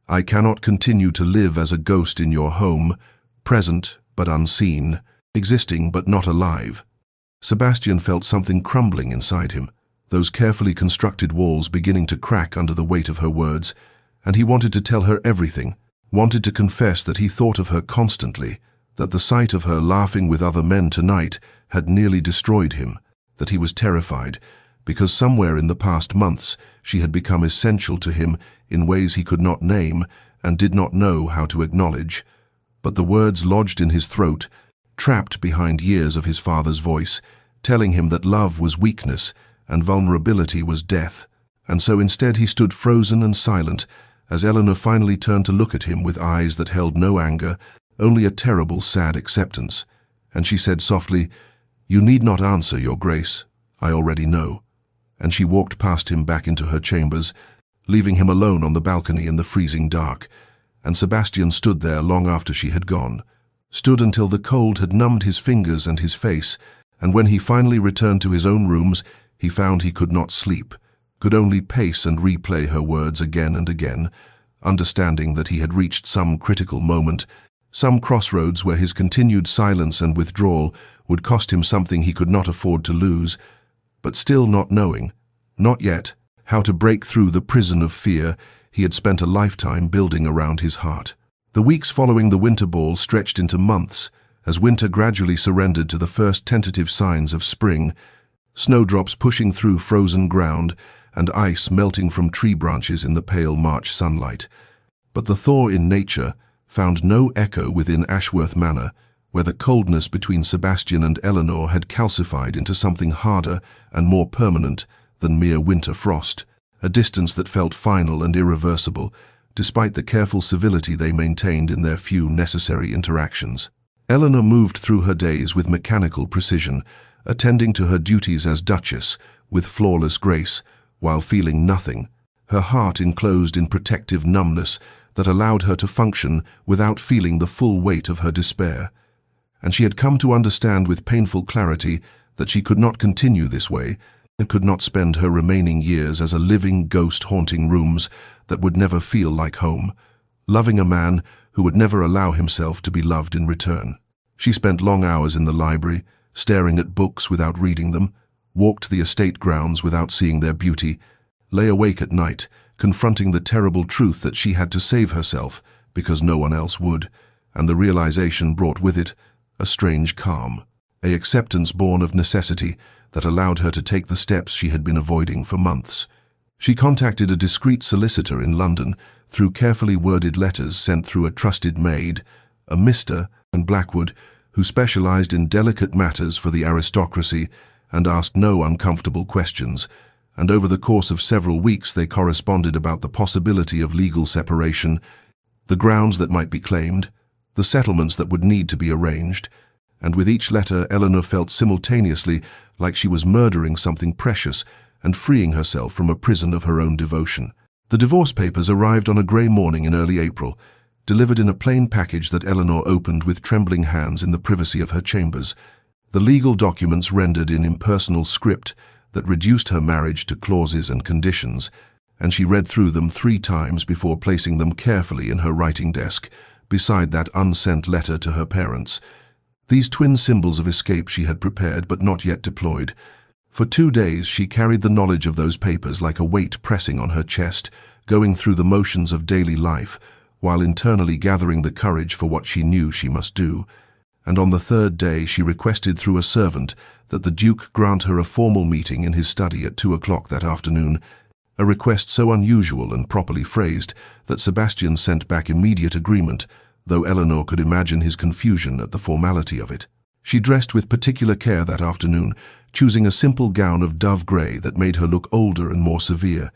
"I cannot continue to live as a ghost in your home, present but unseen, existing but not alive." Sebastian felt something crumbling inside him, those carefully constructed walls beginning to crack under the weight of her words, and he wanted to tell her everything, wanted to confess that he thought of her constantly, that the sight of her laughing with other men tonight had nearly destroyed him, that he was terrified, because somewhere in the past months she had become essential to him in ways he could not name and did not know how to acknowledge. But the words lodged in his throat, trapped behind years of his father's voice, telling him that love was weakness and vulnerability was death, and so instead he stood frozen and silent as Eleanor finally turned to look at him with eyes that held no anger, only a terrible, sad acceptance, and she said softly, "You need not answer, Your Grace. I already know." And she walked past him back into her chambers, leaving him alone on the balcony in the freezing dark, and Sebastian stood there long after she had gone, stood until the cold had numbed his fingers and his face, and when he finally returned to his own rooms, he found he could not sleep, could only pace and replay her words again and again, understanding that he had reached some critical moment, some crossroads where his continued silence and withdrawal would cost him something he could not afford to lose, but still not knowing, not yet, how to break through the prison of fear he had spent a lifetime building around his heart. The weeks following the winter ball stretched into months, as winter gradually surrendered to the first tentative signs of spring, snowdrops pushing through frozen ground and ice melting from tree branches in the pale March sunlight. But the thaw in nature found no echo within Ashworth Manor, where the coldness between Sebastian and Eleanor had calcified into something harder and more permanent than mere winter frost, a distance that felt final and irreversible, despite the careful civility they maintained in their few necessary interactions. Eleanor moved through her days with mechanical precision, attending to her duties as Duchess with flawless grace, while feeling nothing, her heart enclosed in protective numbness that allowed her to function without feeling the full weight of her despair. And she had come to understand with painful clarity that she could not continue this way and could not spend her remaining years as a living ghost haunting rooms that would never feel like home, loving a man who would never allow himself to be loved in return. She spent long hours in the library, staring at books without reading them, walked the estate grounds without seeing their beauty, lay awake at night, confronting the terrible truth that she had to save herself because no one else would, and the realization brought with it a strange calm, an acceptance born of necessity that allowed her to take the steps she had been avoiding for months. She contacted a discreet solicitor in London through carefully worded letters sent through a trusted maid, a Mr. and Blackwood, who specialized in delicate matters for the aristocracy and asked no uncomfortable questions, and over the course of several weeks they corresponded about the possibility of legal separation, the grounds that might be claimed, the settlements that would need to be arranged, and with each letter Eleanor felt simultaneously like she was murdering something precious and freeing herself from a prison of her own devotion. The divorce papers arrived on a grey morning in early April, delivered in a plain package that Eleanor opened with trembling hands in the privacy of her chambers. The legal documents rendered in impersonal script that reduced her marriage to clauses and conditions, and she read through them 3 times before placing them carefully in her writing desk, beside that unsent letter to her parents. These twin symbols of escape she had prepared but not yet deployed. For 2 days she carried the knowledge of those papers like a weight pressing on her chest, going through the motions of daily life, while internally gathering the courage for what she knew she must do. And on the 3rd day she requested through a servant that the Duke grant her a formal meeting in his study at 2 o'clock that afternoon, a request so unusual and properly phrased that Sebastian sent back immediate agreement, though Eleanor could imagine his confusion at the formality of it. She dressed with particular care that afternoon, choosing a simple gown of dove grey that made her look older and more severe,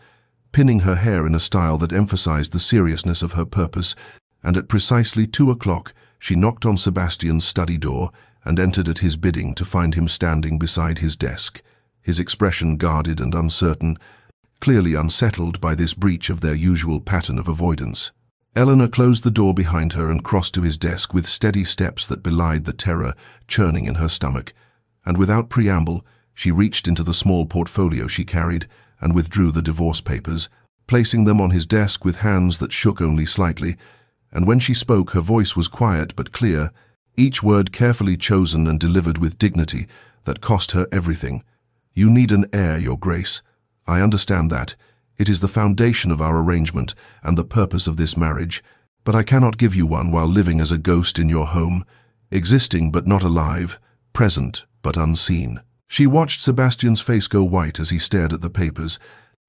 pinning her hair in a style that emphasized the seriousness of her purpose, and at precisely 2 o'clock she knocked on Sebastian's study door and entered at his bidding to find him standing beside his desk, his expression guarded and uncertain, clearly unsettled by this breach of their usual pattern of avoidance. Eleanor closed the door behind her and crossed to his desk with steady steps that belied the terror churning in her stomach, and without preamble she reached into the small portfolio she carried and withdrew the divorce papers, placing them on his desk with hands that shook only slightly, and when she spoke her voice was quiet but clear, each word carefully chosen and delivered with dignity that cost her everything. "You need an heir, Your Grace. I understand that. It is the foundation of our arrangement and the purpose of this marriage, but I cannot give you one while living as a ghost in your home, existing but not alive, present but unseen." She watched Sebastian's face go white as he stared at the papers,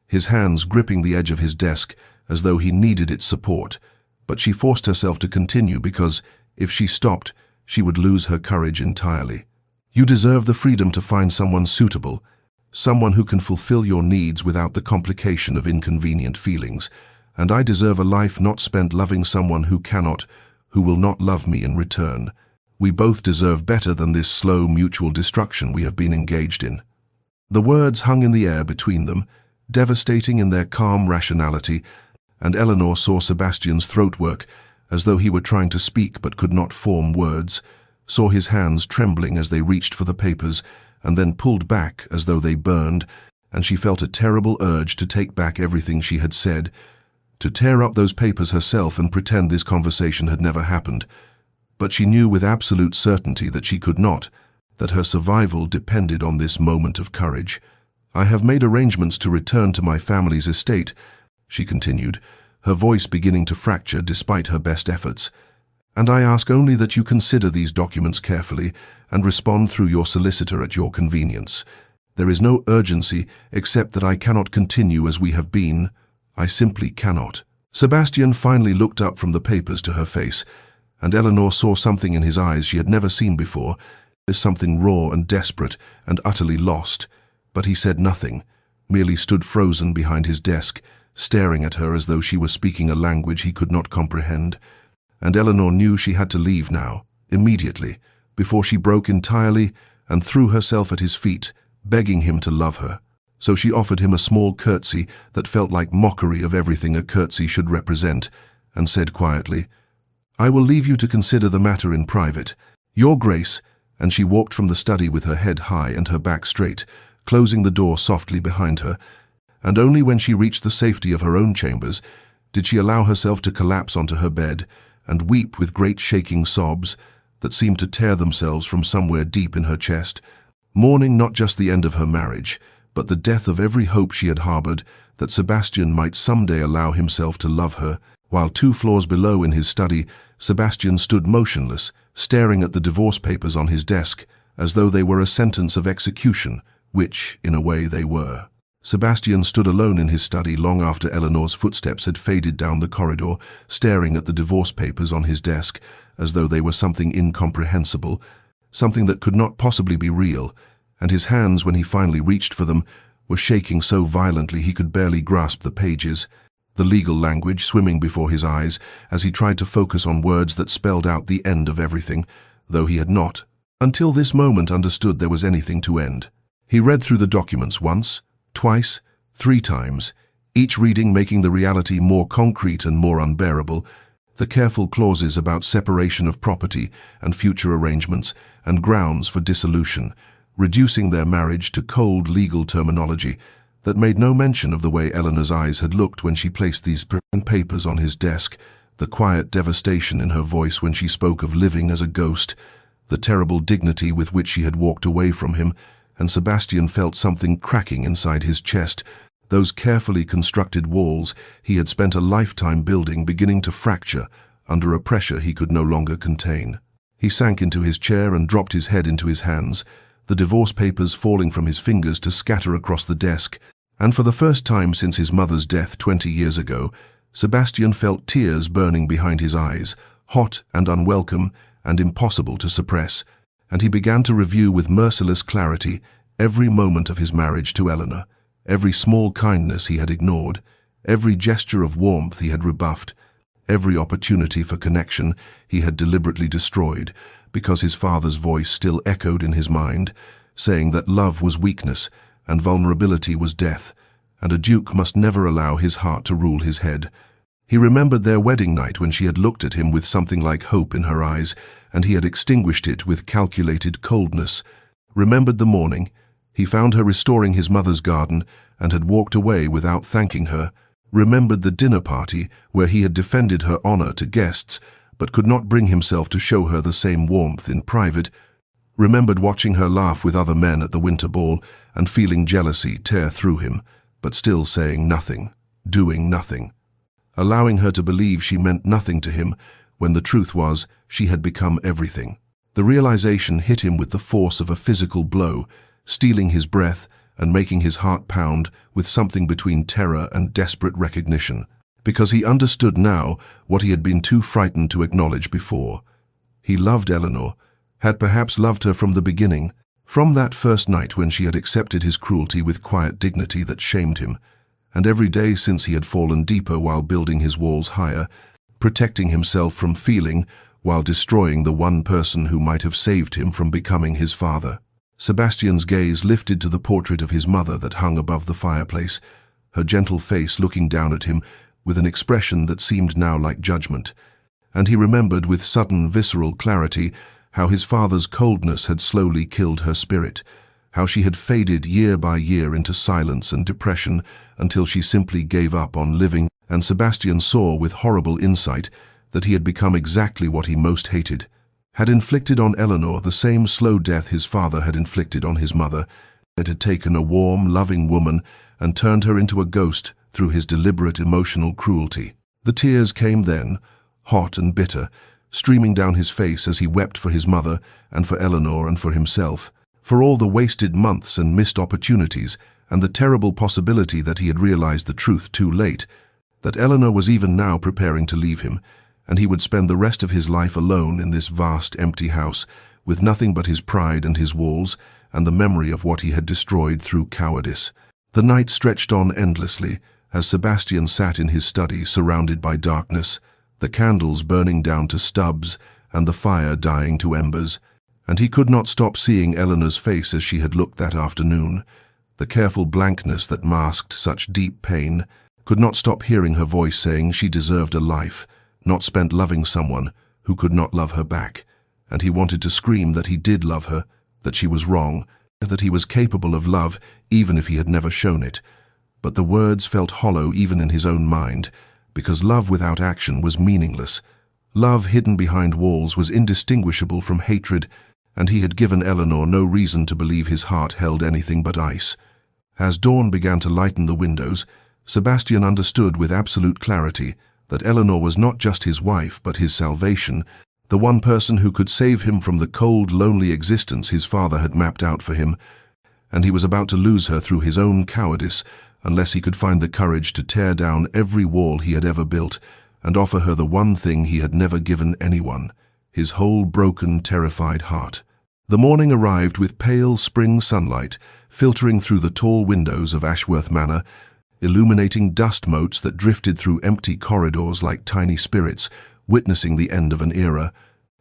his hands gripping the edge of his desk as though he needed its support, but she forced herself to continue because, if she stopped, she would lose her courage entirely. "You deserve the freedom to find someone suitable, someone who can fulfill your needs without the complication of inconvenient feelings, and I deserve a life not spent loving someone who will not love me in return. We both deserve better than this slow mutual destruction we have been engaged in." The words hung in the air between them, devastating in their calm rationality, and Eleanor saw Sebastian's throat work, as though he were trying to speak but could not form words, saw his hands trembling as they reached for the papers, and then pulled back as though they burned, and she felt a terrible urge to take back everything she had said, to tear up those papers herself and pretend this conversation had never happened. But she knew with absolute certainty that she could not, that her survival depended on this moment of courage. "I have made arrangements to return to my family's estate," she continued, her voice beginning to fracture despite her best efforts, "and I ask only that you consider these documents carefully and respond through your solicitor at your convenience. There is no urgency except that I cannot continue as we have been. I simply cannot." Sebastian finally looked up from the papers to her face, and Eleanor saw something in his eyes she had never seen before, something raw and desperate and utterly lost. But he said nothing, merely stood frozen behind his desk, staring at her as though she were speaking a language he could not comprehend. And Eleanor knew she had to leave now, immediately, before she broke entirely and threw herself at his feet, begging him to love her. So she offered him a small curtsy that felt like mockery of everything a curtsy should represent, and said quietly, "I will leave you to consider the matter in private. Your Grace," and she walked from the study with her head high and her back straight, closing the door softly behind her, and only when she reached the safety of her own chambers did she allow herself to collapse onto her bed and weep with great shaking sobs that seemed to tear themselves from somewhere deep in her chest, mourning not just the end of her marriage, but the death of every hope she had harbored that Sebastian might someday allow himself to love her. While 2 floors below in his study, Sebastian stood motionless, staring at the divorce papers on his desk, as though they were a sentence of execution, which, in a way, they were. Sebastian stood alone in his study long after Eleanor's footsteps had faded down the corridor, staring at the divorce papers on his desk, as though they were something incomprehensible, something that could not possibly be real, and his hands, when he finally reached for them, were shaking so violently he could barely grasp the pages, the legal language swimming before his eyes as he tried to focus on words that spelled out the end of everything, though he had not, until this moment, understood there was anything to end. He read through the documents once, twice, 3 times, each reading making the reality more concrete and more unbearable, The careful clauses about separation of property and future arrangements and grounds for dissolution, reducing their marriage to cold legal terminology that made no mention of the way Eleanor's eyes had looked when she placed these papers on his desk, the quiet devastation in her voice when she spoke of living as a ghost, the terrible dignity with which she had walked away from him, and Sebastian felt something cracking inside his chest, those carefully constructed walls he had spent a lifetime building beginning to fracture under a pressure he could no longer contain. He sank into his chair and dropped his head into his hands, the divorce papers falling from his fingers to scatter across the desk, and for the first time since his mother's death 20 years ago, Sebastian felt tears burning behind his eyes, hot and unwelcome and impossible to suppress, and he began to review with merciless clarity every moment of his marriage to Eleanor, every small kindness he had ignored, every gesture of warmth he had rebuffed, every opportunity for connection he had deliberately destroyed, because his father's voice still echoed in his mind, saying that love was weakness and vulnerability was death, and a duke must never allow his heart to rule his head. He remembered their wedding night when she had looked at him with something like hope in her eyes, and he had extinguished it with calculated coldness. Remembered the morning. He found her restoring his mother's garden and had walked away without thanking her. Remembered the dinner party where he had defended her honor to guests, but could not bring himself to show her the same warmth in private. Remembered watching her laugh with other men at the winter ball and feeling jealousy tear through him, but still saying nothing, doing nothing, allowing her to believe she meant nothing to him when the truth was she had become everything. The realization hit him with the force of a physical blow, stealing his breath and making his heart pound with something between terror and desperate recognition, because he understood now what he had been too frightened to acknowledge before. He loved Eleanor, had perhaps loved her from the beginning, from that first night when she had accepted his cruelty with quiet dignity that shamed him, and every day since he had fallen deeper while building his walls higher, protecting himself from feeling while destroying the one person who might have saved him from becoming his father. Sebastian's gaze lifted to the portrait of his mother that hung above the fireplace, her gentle face looking down at him with an expression that seemed now like judgment, and he remembered with sudden visceral clarity how his father's coldness had slowly killed her spirit, how she had faded year by year into silence and depression until she simply gave up on living, and Sebastian saw with horrible insight that he had become exactly what he most hated, had inflicted on Eleanor the same slow death his father had inflicted on his mother. It had taken a warm, loving woman and turned her into a ghost through his deliberate emotional cruelty. The tears came then, hot and bitter, streaming down his face as he wept for his mother and for Eleanor and for himself, for all the wasted months and missed opportunities and the terrible possibility that he had realized the truth too late, that Eleanor was even now preparing to leave him, and he would spend the rest of his life alone in this vast empty house, with nothing but his pride and his walls and the memory of what he had destroyed through cowardice. The night stretched on endlessly as Sebastian sat in his study surrounded by darkness, the candles burning down to stubs and the fire dying to embers, and he could not stop seeing Eleanor's face as she had looked that afternoon, the careful blankness that masked such deep pain, could not stop hearing her voice saying she deserved a life, not spent loving someone who could not love her back, and he wanted to scream that he did love her, that she was wrong, that he was capable of love even if he had never shown it. But the words felt hollow even in his own mind, because love without action was meaningless. Love hidden behind walls was indistinguishable from hatred, and he had given Eleanor no reason to believe his heart held anything but ice. As dawn began to lighten the windows, Sebastian understood with absolute clarity that Eleanor was not just his wife but his salvation, the one person who could save him from the cold, lonely existence his father had mapped out for him, and he was about to lose her through his own cowardice unless he could find the courage to tear down every wall he had ever built and offer her the one thing he had never given anyone, his whole broken, terrified heart. The morning arrived with pale spring sunlight filtering through the tall windows of Ashworth Manor, illuminating dust motes that drifted through empty corridors like tiny spirits, witnessing the end of an era,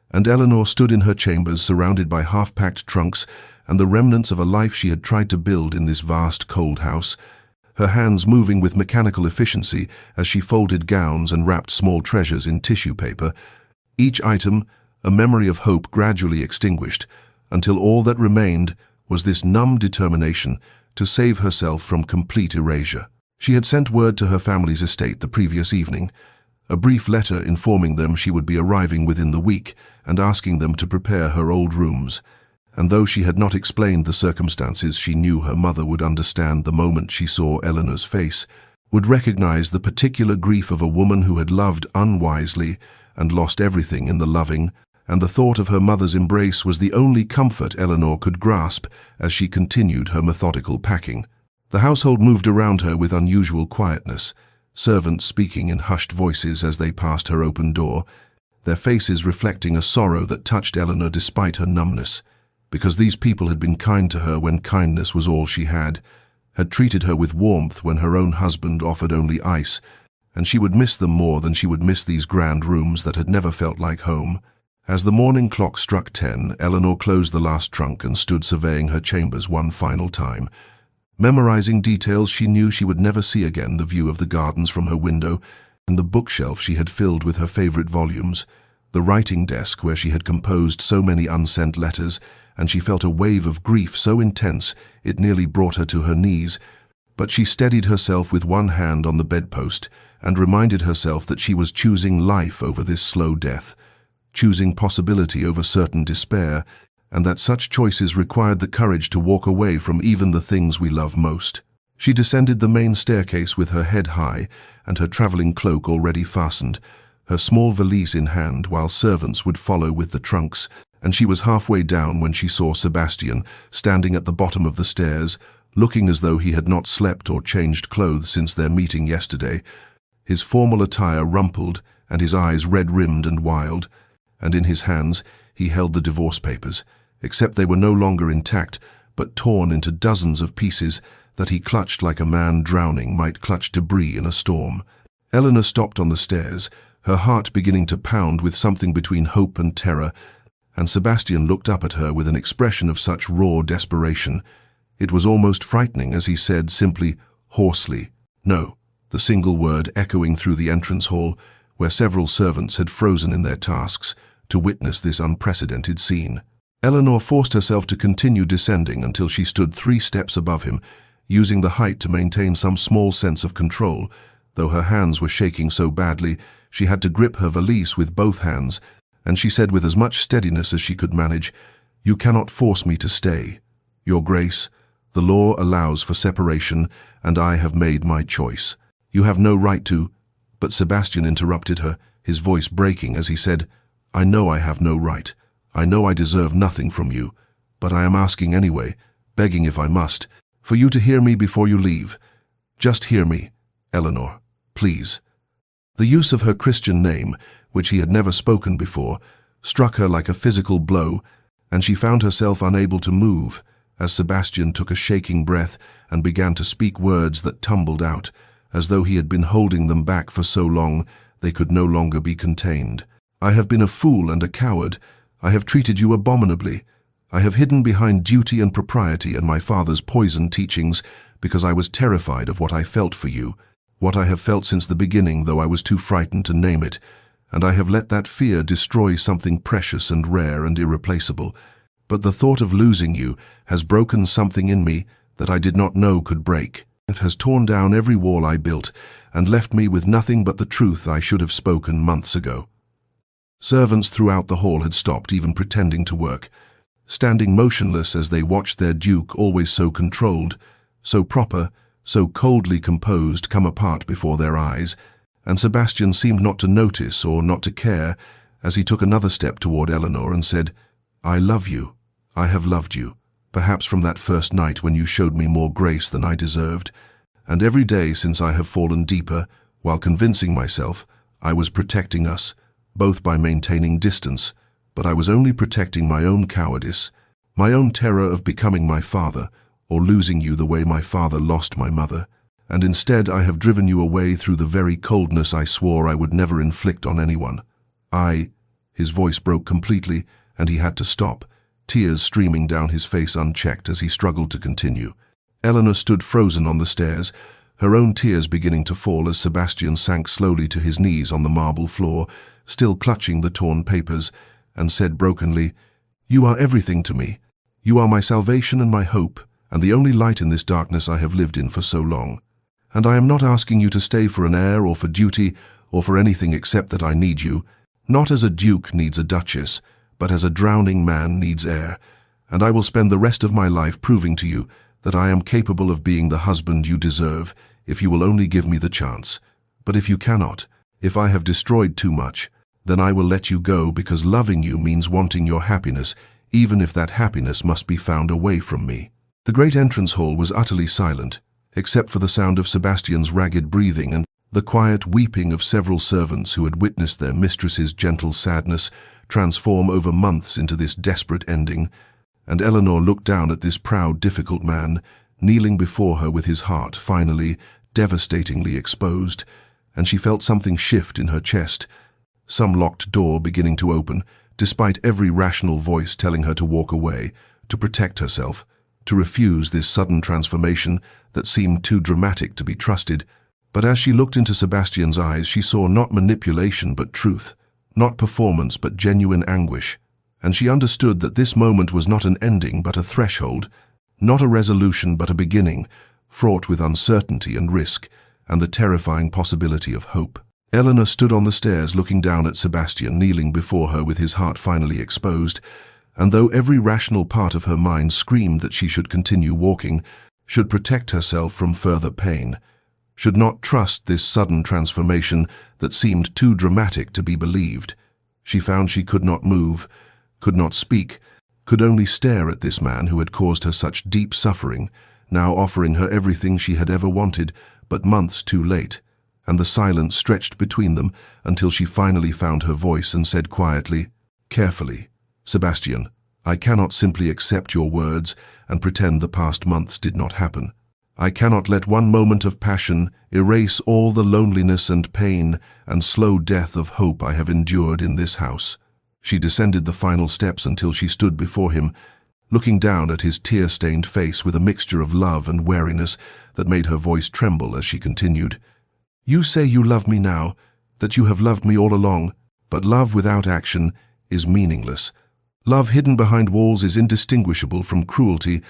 and Eleanor stood in her chambers surrounded by half-packed trunks and the remnants of a life she had tried to build in this vast cold house. her hands moving with mechanical efficiency as she folded gowns and wrapped small treasures in tissue paper. Each item, a memory of hope gradually extinguished, until all that remained was this numb determination to save herself from complete erasure. She had sent word to her family's estate the previous evening, a brief letter informing them she would be arriving within the week and asking them to prepare her old rooms. And though she had not explained the circumstances, she knew her mother would understand the moment she saw Eleanor's face, would recognize the particular grief of a woman who had loved unwisely and lost everything in the loving, and the thought of her mother's embrace was the only comfort Eleanor could grasp as she continued her methodical packing. The household moved around her with unusual quietness, servants speaking in hushed voices as they passed her open door, their faces reflecting a sorrow that touched Eleanor despite her numbness, because these people had been kind to her when kindness was all she had treated her with warmth when her own husband offered only ice, and she would miss them more than she would miss these grand rooms that had never felt like home. As the morning clock struck 10, Eleanor closed the last trunk and stood surveying her chambers one final time. Memorizing details she knew she would never see again, the view of the gardens from her window, and the bookshelf she had filled with her favorite volumes, the writing desk where she had composed so many unsent letters, and she felt a wave of grief so intense it nearly brought her to her knees. But she steadied herself with one hand on the bedpost and reminded herself that she was choosing life over this slow death, choosing possibility over certain despair, and that such choices required the courage to walk away from even the things we love most. She descended the main staircase with her head high and her traveling cloak already fastened, her small valise in hand, while servants would follow with the trunks, and she was halfway down when she saw Sebastian standing at the bottom of the stairs, looking as though he had not slept or changed clothes since their meeting yesterday, his formal attire rumpled and his eyes red-rimmed and wild, and in his hands he held the divorce papers, except they were no longer intact, but torn into dozens of pieces that he clutched like a man drowning might clutch debris in a storm. Eleanor stopped on the stairs, her heart beginning to pound with something between hope and terror, and Sebastian looked up at her with an expression of such raw desperation. It was almost frightening as he said simply, hoarsely, "No," the single word echoing through the entrance hall, where several servants had frozen in their tasks to witness this unprecedented scene. Eleanor forced herself to continue descending until she stood 3 steps above him, using the height to maintain some small sense of control, though her hands were shaking so badly she had to grip her valise with both hands, and she said with as much steadiness as she could manage, "You cannot force me to stay. Your Grace, the law allows for separation, and I have made my choice. You have no right to—" But Sebastian interrupted her, his voice breaking as he said, "I know I have no right. I know I deserve nothing from you, but I am asking anyway, begging if I must, for you to hear me before you leave. Just hear me, Eleanor, please." The use of her Christian name, which he had never spoken before, struck her like a physical blow, and she found herself unable to move, as Sebastian took a shaking breath and began to speak words that tumbled out, as though he had been holding them back for so long they could no longer be contained. "I have been a fool and a coward. I have treated you abominably. I have hidden behind duty and propriety and my father's poisoned teachings because I was terrified of what I felt for you, what I have felt since the beginning, though I was too frightened to name it, and I have let that fear destroy something precious and rare and irreplaceable. But the thought of losing you has broken something in me that I did not know could break. It has torn down every wall I built and left me with nothing but the truth I should have spoken months ago." Servants throughout the hall had stopped even pretending to work, standing motionless as they watched their duke, always so controlled, so proper, so coldly composed, come apart before their eyes, and Sebastian seemed not to notice or not to care as he took another step toward Eleanor and said, "I love you. I have loved you, perhaps from that first night when you showed me more grace than I deserved, and every day since I have fallen deeper, while convincing myself I was protecting us, both by maintaining distance, but I was only protecting my own cowardice, my own terror of becoming my father, or losing you the way my father lost my mother, and instead I have driven you away through the very coldness I swore I would never inflict on anyone. His voice broke completely, and he had to stop, tears streaming down his face unchecked as he struggled to continue. Eleanor stood frozen on the stairs, her own tears beginning to fall as Sebastian sank slowly to his knees on the marble floor, still clutching the torn papers, and said brokenly, "You are everything to me. You are my salvation and my hope, and the only light in this darkness I have lived in for so long. And I am not asking you to stay for an heir or for duty or for anything except that I need you, not as a duke needs a duchess, but as a drowning man needs air, and I will spend the rest of my life proving to you that I am capable of being the husband you deserve if you will only give me the chance. But if you cannot, if I have destroyed too much, then I will let you go because loving you means wanting your happiness, even if that happiness must be found away from me." The great entrance hall was utterly silent, except for the sound of Sebastian's ragged breathing and the quiet weeping of several servants who had witnessed their mistress's gentle sadness transform over months into this desperate ending, and Eleanor looked down at this proud, difficult man, kneeling before her with his heart finally, devastatingly exposed, and she felt something shift in her chest, some locked door beginning to open, despite every rational voice telling her to walk away, to protect herself, to refuse this sudden transformation that seemed too dramatic to be trusted. But as she looked into Sebastian's eyes, she saw not manipulation but truth, not performance but genuine anguish, and she understood that this moment was not an ending but a threshold, not a resolution but a beginning, fraught with uncertainty and risk, and the terrifying possibility of hope. Eleanor stood on the stairs looking down at Sebastian kneeling before her with his heart finally exposed, and though every rational part of her mind screamed that she should continue walking, should protect herself from further pain, should not trust this sudden transformation that seemed too dramatic to be believed, she found she could not move, could not speak, could only stare at this man who had caused her such deep suffering, now offering her everything she had ever wanted, but months too late, and the silence stretched between them until she finally found her voice and said quietly, carefully, "Sebastian, I cannot simply accept your words and pretend the past months did not happen. I cannot let one moment of passion erase all the loneliness and pain and slow death of hope I have endured in this house." She descended the final steps until she stood before him, looking down at his tear-stained face with a mixture of love and wariness that made her voice tremble as she continued. "You say you love me now, that you have loved me all along, but love without action is meaningless. Love hidden behind walls is indistinguishable from cruelty,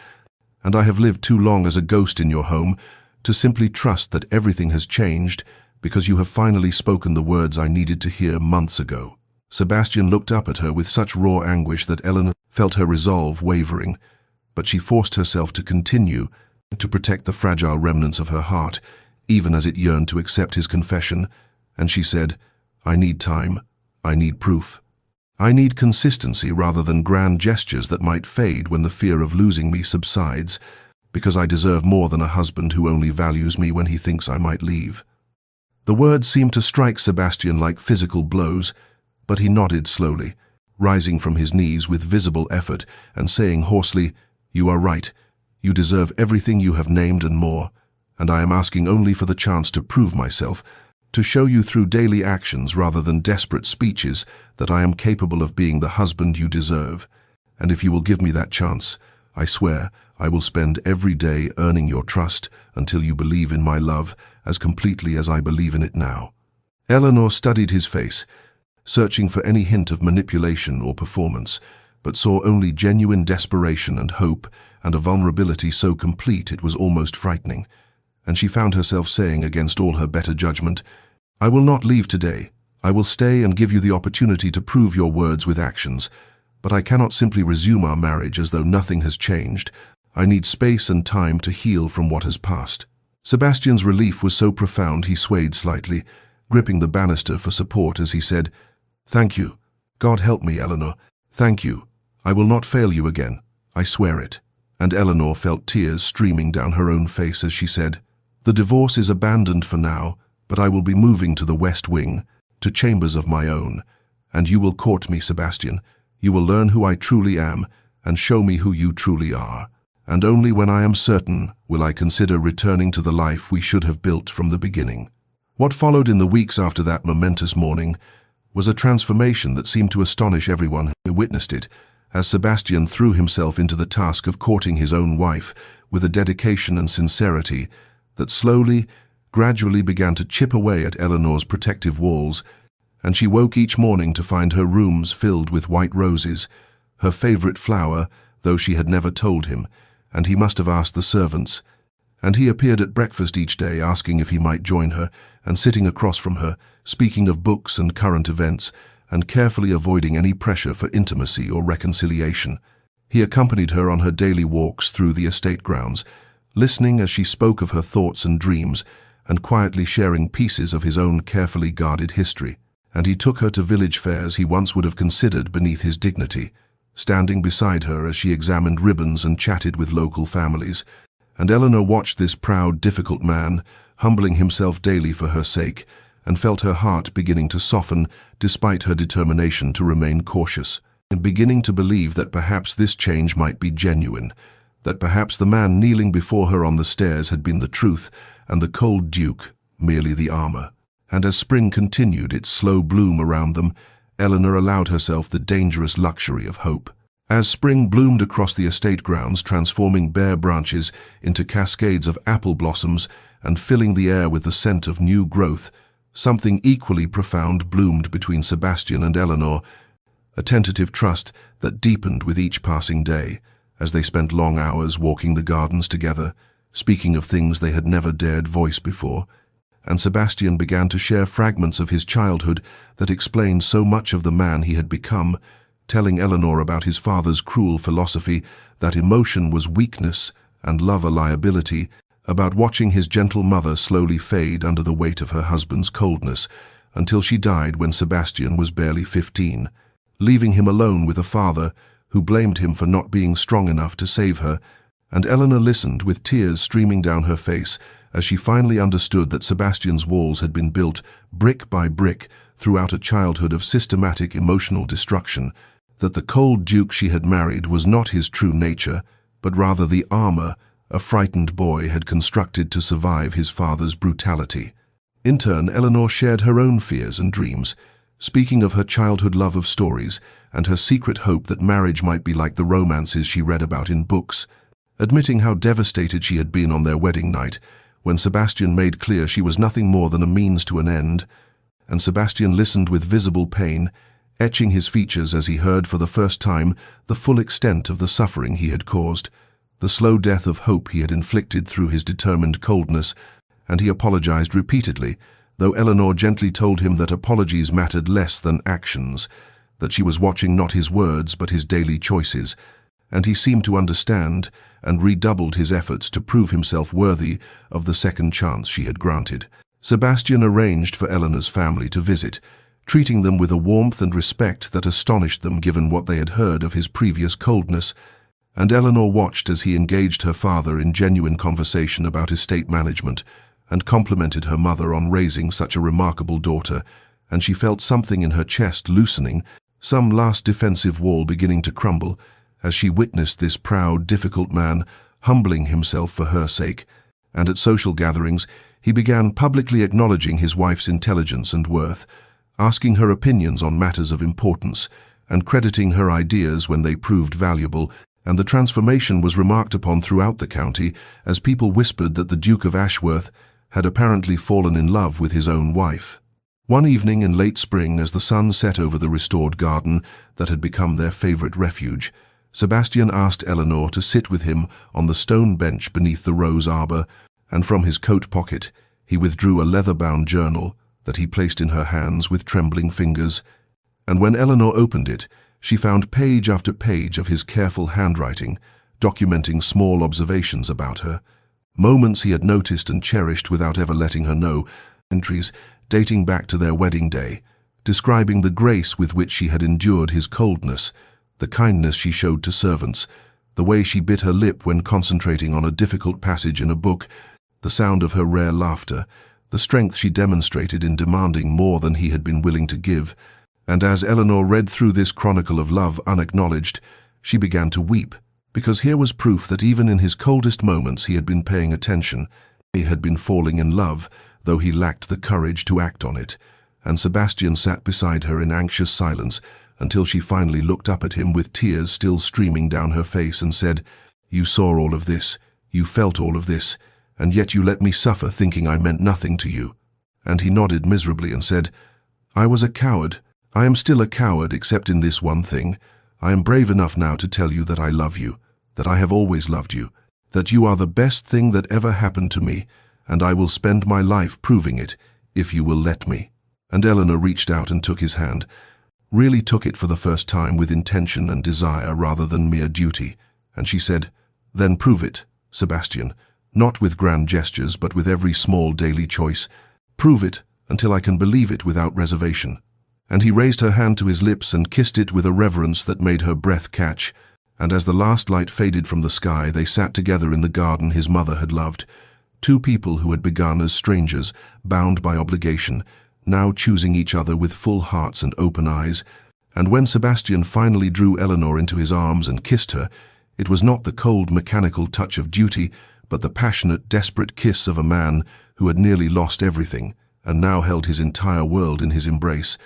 and I have lived too long as a ghost in your home to simply trust that everything has changed because you have finally spoken the words I needed to hear months ago." Sebastian looked up at her with such raw anguish that Eleanor felt her resolve wavering, but she forced herself to continue, to protect the fragile remnants of her heart, even as it yearned to accept his confession, and she said, "I need time, I need proof. I need consistency rather than grand gestures that might fade when the fear of losing me subsides, because I deserve more than a husband who only values me when he thinks I might leave." The words seemed to strike Sebastian like physical blows, but he nodded slowly, rising from his knees with visible effort and saying hoarsely, "You are right. You deserve everything you have named and more, and I am asking only for the chance to prove myself, to show you through daily actions rather than desperate speeches that I am capable of being the husband you deserve. And if you will give me that chance, I swear I will spend every day earning your trust until you believe in my love as completely as I believe in it now." Eleanor studied his face, searching for any hint of manipulation or performance, but saw only genuine desperation and hope and a vulnerability so complete it was almost frightening. And she found herself saying against all her better judgment, "I will not leave today. I will stay and give you the opportunity to prove your words with actions. But I cannot simply resume our marriage as though nothing has changed. I need space and time to heal from what has passed." Sebastian's relief was so profound he swayed slightly, gripping the banister for support as he said, "Thank you. God help me, Eleanor. Thank you. I will not fail you again. I swear it." And Eleanor felt tears streaming down her own face as she said, "The divorce is abandoned for now, but I will be moving to the West Wing, to chambers of my own, and you will court me, Sebastian. You will learn who I truly am and show me who you truly are. And only when I am certain will I consider returning to the life we should have built from the beginning." What followed in the weeks after that momentous morning was a transformation that seemed to astonish everyone who witnessed it, as Sebastian threw himself into the task of courting his own wife with a dedication and sincerity that slowly gradually began to chip away at Eleanor's protective walls, and she woke each morning to find her rooms filled with white roses, her favorite flower, though she had never told him, and he must have asked the servants. And he appeared at breakfast each day asking if he might join her, and sitting across from her, speaking of books and current events, and carefully avoiding any pressure for intimacy or reconciliation. He accompanied her on her daily walks through the estate grounds, listening as she spoke of her thoughts and dreams, and quietly sharing pieces of his own carefully guarded history. And he took her to village fairs he once would have considered beneath his dignity, standing beside her as she examined ribbons and chatted with local families. And Eleanor watched this proud, difficult man, humbling himself daily for her sake, and felt her heart beginning to soften despite her determination to remain cautious, and beginning to believe that perhaps this change might be genuine, that perhaps the man kneeling before her on the stairs had been the truth, and the cold duke merely the armor. And as spring continued its slow bloom around them, Eleanor allowed herself the dangerous luxury of hope. As spring bloomed across the estate grounds, transforming bare branches into cascades of apple blossoms and filling the air with the scent of new growth, something equally profound bloomed between Sebastian and Eleanor, a tentative trust that deepened with each passing day, as they spent long hours walking the gardens together, speaking of things they had never dared voice before. And Sebastian began to share fragments of his childhood that explained so much of the man he had become, telling Eleanor about his father's cruel philosophy that emotion was weakness and love a liability, about watching his gentle mother slowly fade under the weight of her husband's coldness, until she died when Sebastian was barely 15, leaving him alone with a father who blamed him for not being strong enough to save her. And Eleanor listened with tears streaming down her face as she finally understood that Sebastian's walls had been built brick by brick throughout a childhood of systematic emotional destruction, that the cold duke she had married was not his true nature, but rather the armor a frightened boy had constructed to survive his father's brutality. In turn, Eleanor shared her own fears and dreams, speaking of her childhood love of stories and her secret hope that marriage might be like the romances she read about in books, admitting how devastated she had been on their wedding night, when Sebastian made clear she was nothing more than a means to an end. And Sebastian listened with visible pain, etching his features as he heard for the first time the full extent of the suffering he had caused, the slow death of hope he had inflicted through his determined coldness, and he apologized repeatedly, though Eleanor gently told him that apologies mattered less than actions, that she was watching not his words but his daily choices, and he seemed to understand and redoubled his efforts to prove himself worthy of the second chance she had granted. Sebastian arranged for Eleanor's family to visit, treating them with a warmth and respect that astonished them given what they had heard of his previous coldness, and Eleanor watched as he engaged her father in genuine conversation about estate management and complimented her mother on raising such a remarkable daughter, and she felt something in her chest loosening, some last defensive wall beginning to crumble, as she witnessed this proud, difficult man humbling himself for her sake. And at social gatherings, he began publicly acknowledging his wife's intelligence and worth, asking her opinions on matters of importance, and crediting her ideas when they proved valuable, and the transformation was remarked upon throughout the county as people whispered that the Duke of Ashworth had apparently fallen in love with his own wife. One evening in late spring, as the sun set over the restored garden that had become their favorite refuge, Sebastian asked Eleanor to sit with him on the stone bench beneath the rose arbor, and from his coat pocket he withdrew a leather-bound journal that he placed in her hands with trembling fingers. And when Eleanor opened it, she found page after page of his careful handwriting, documenting small observations about her, moments he had noticed and cherished without ever letting her know, entries dating back to their wedding day, describing the grace with which she had endured his coldness, the kindness she showed to servants, the way she bit her lip when concentrating on a difficult passage in a book, the sound of her rare laughter, the strength she demonstrated in demanding more than he had been willing to give. And as Eleanor read through this chronicle of love unacknowledged, she began to weep, because here was proof that even in his coldest moments he had been paying attention. He had been falling in love, though he lacked the courage to act on it. And Sebastian sat beside her in anxious silence until she finally looked up at him with tears still streaming down her face and said, "You saw all of this, you felt all of this, and yet you let me suffer thinking I meant nothing to you." And he nodded miserably and said, "I was a coward. I am still a coward, except in this one thing. I am brave enough now to tell you that I love you, that I have always loved you, that you are the best thing that ever happened to me, and I will spend my life proving it, if you will let me." And Eleanor reached out and took his hand, really took it for the first time with intention and desire rather than mere duty, and she said, "Then prove it, Sebastian, not with grand gestures but with every small daily choice. Prove it until I can believe it without reservation." And he raised her hand to his lips and kissed it with a reverence that made her breath catch, and as the last light faded from the sky, they sat together in the garden his mother had loved, two people who had begun as strangers, bound by obligation, now choosing each other with full hearts and open eyes. And when Sebastian finally drew Eleanor into his arms and kissed her, it was not the cold mechanical touch of duty, but the passionate, desperate kiss of a man who had nearly lost everything, and now held his entire world in his embrace.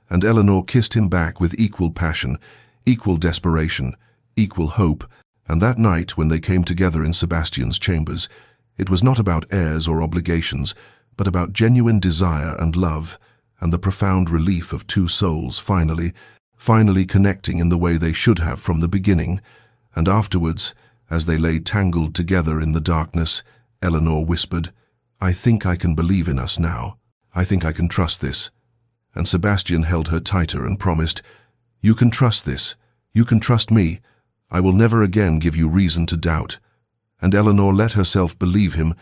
And Eleanor kissed him back with equal passion, equal desperation, equal hope, and that night when they came together in Sebastian's chambers, it was not about airs or obligations, but about genuine desire and love, and the profound relief of two souls finally connecting in the way they should have from the beginning. And afterwards, as they lay tangled together in the darkness, Eleanor whispered, "I think I can believe in us now. I think I can trust this." And Sebastian held her tighter and promised, "You can trust this. You can trust me. I will never again give you reason to doubt." And Eleanor let herself believe him,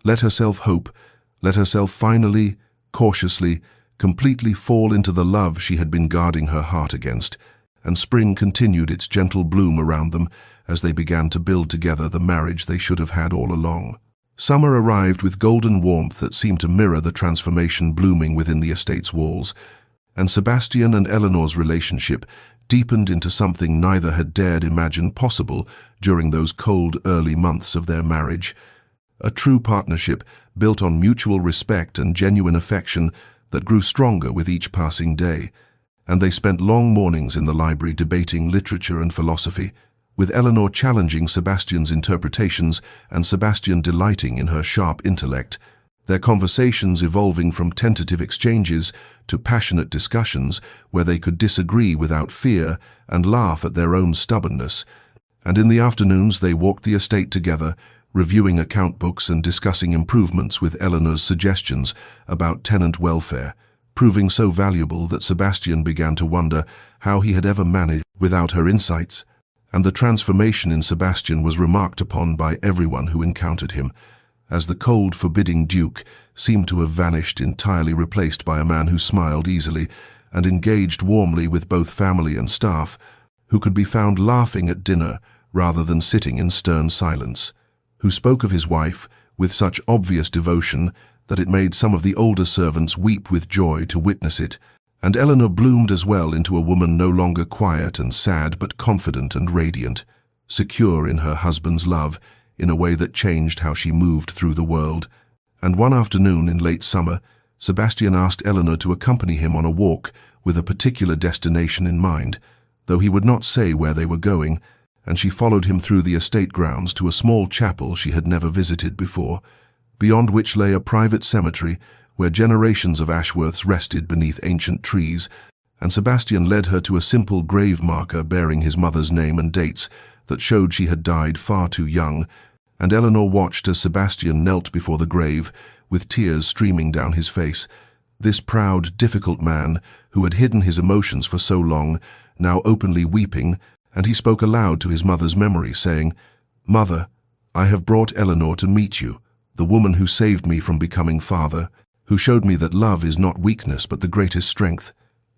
let herself hope, let herself finally, cautiously, completely fall into the love she had been guarding her heart against, and spring continued its gentle bloom around them as they began to build together the marriage they should have had all along. Summer arrived with golden warmth that seemed to mirror the transformation blooming within the estate's walls, and Sebastian and Eleanor's relationship deepened into something neither had dared imagine possible during those cold early months of their marriage. A true partnership built on mutual respect and genuine affection that grew stronger with each passing day, and they spent long mornings in the library debating literature and philosophy, with Eleanor challenging Sebastian's interpretations and Sebastian delighting in her sharp intellect, their conversations evolving from tentative exchanges to passionate discussions where they could disagree without fear and laugh at their own stubbornness. And in the afternoons they walked the estate together, reviewing account books and discussing improvements with Eleanor's suggestions about tenant welfare, proving so valuable that Sebastian began to wonder how he had ever managed without her insights. And the transformation in Sebastian was remarked upon by everyone who encountered him, as the cold, forbidding duke seemed to have vanished, entirely replaced by a man who smiled easily and engaged warmly with both family and staff, who could be found laughing at dinner rather than sitting in stern silence, who spoke of his wife with such obvious devotion that it made some of the older servants weep with joy to witness it. And Eleanor bloomed as well into a woman no longer quiet and sad but confident and radiant, secure in her husband's love in a way that changed how she moved through the world. And one afternoon in late summer, Sebastian asked Eleanor to accompany him on a walk with a particular destination in mind, though he would not say where they were going, and she followed him through the estate grounds to a small chapel she had never visited before, beyond which lay a private cemetery where generations of Ashworths rested beneath ancient trees, and Sebastian led her to a simple grave marker bearing his mother's name and dates that showed she had died far too young, and Eleanor watched as Sebastian knelt before the grave, with tears streaming down his face. This proud, difficult man, who had hidden his emotions for so long, now openly weeping, and he spoke aloud to his mother's memory, saying, "Mother, I have brought Eleanor to meet you, the woman who saved me from becoming father, who showed me that love is not weakness but the greatest strength,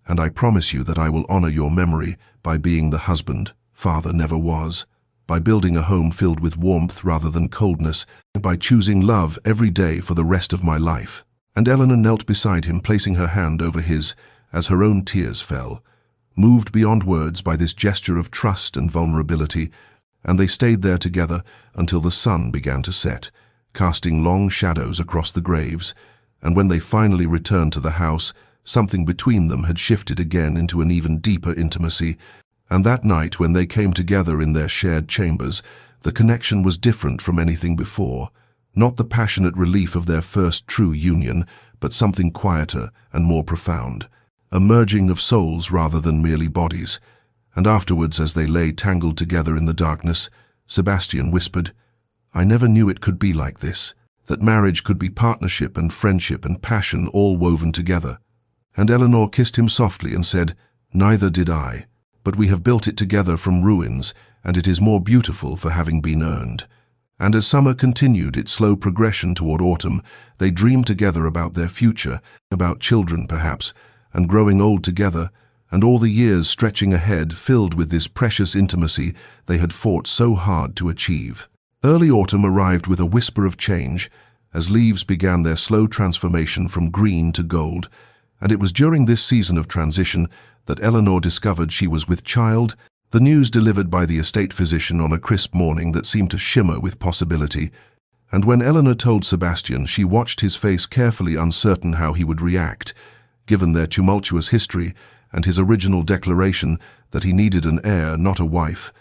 and I promise you that I will honor your memory by being the husband father never was, by building a home filled with warmth rather than coldness, by choosing love every day for the rest of my life." And Eleanor knelt beside him, placing her hand over his as her own tears fell, moved beyond words by this gesture of trust and vulnerability, and they stayed there together until the sun began to set, casting long shadows across the graves. And when they finally returned to the house, something between them had shifted again into an even deeper intimacy, and that night when they came together in their shared chambers, the connection was different from anything before, not the passionate relief of their first true union, but something quieter and more profound, a merging of souls rather than merely bodies. And afterwards, as they lay tangled together in the darkness, Sebastian whispered, "I never knew it could be like this, that marriage could be partnership and friendship and passion all woven together." And Eleanor kissed him softly and said, "Neither did I, but we have built it together from ruins, and it is more beautiful for having been earned." And as summer continued its slow progression toward autumn, they dreamed together about their future, about children perhaps, and growing old together, and all the years stretching ahead filled with this precious intimacy they had fought so hard to achieve. Early autumn arrived with a whisper of change, as leaves began their slow transformation from green to gold, and it was during this season of transition that Eleanor discovered she was with child, the news delivered by the estate physician on a crisp morning that seemed to shimmer with possibility. And when Eleanor told Sebastian, she watched his face carefully, uncertain how he would react, given their tumultuous history and his original declaration that he needed an heir, not a wife.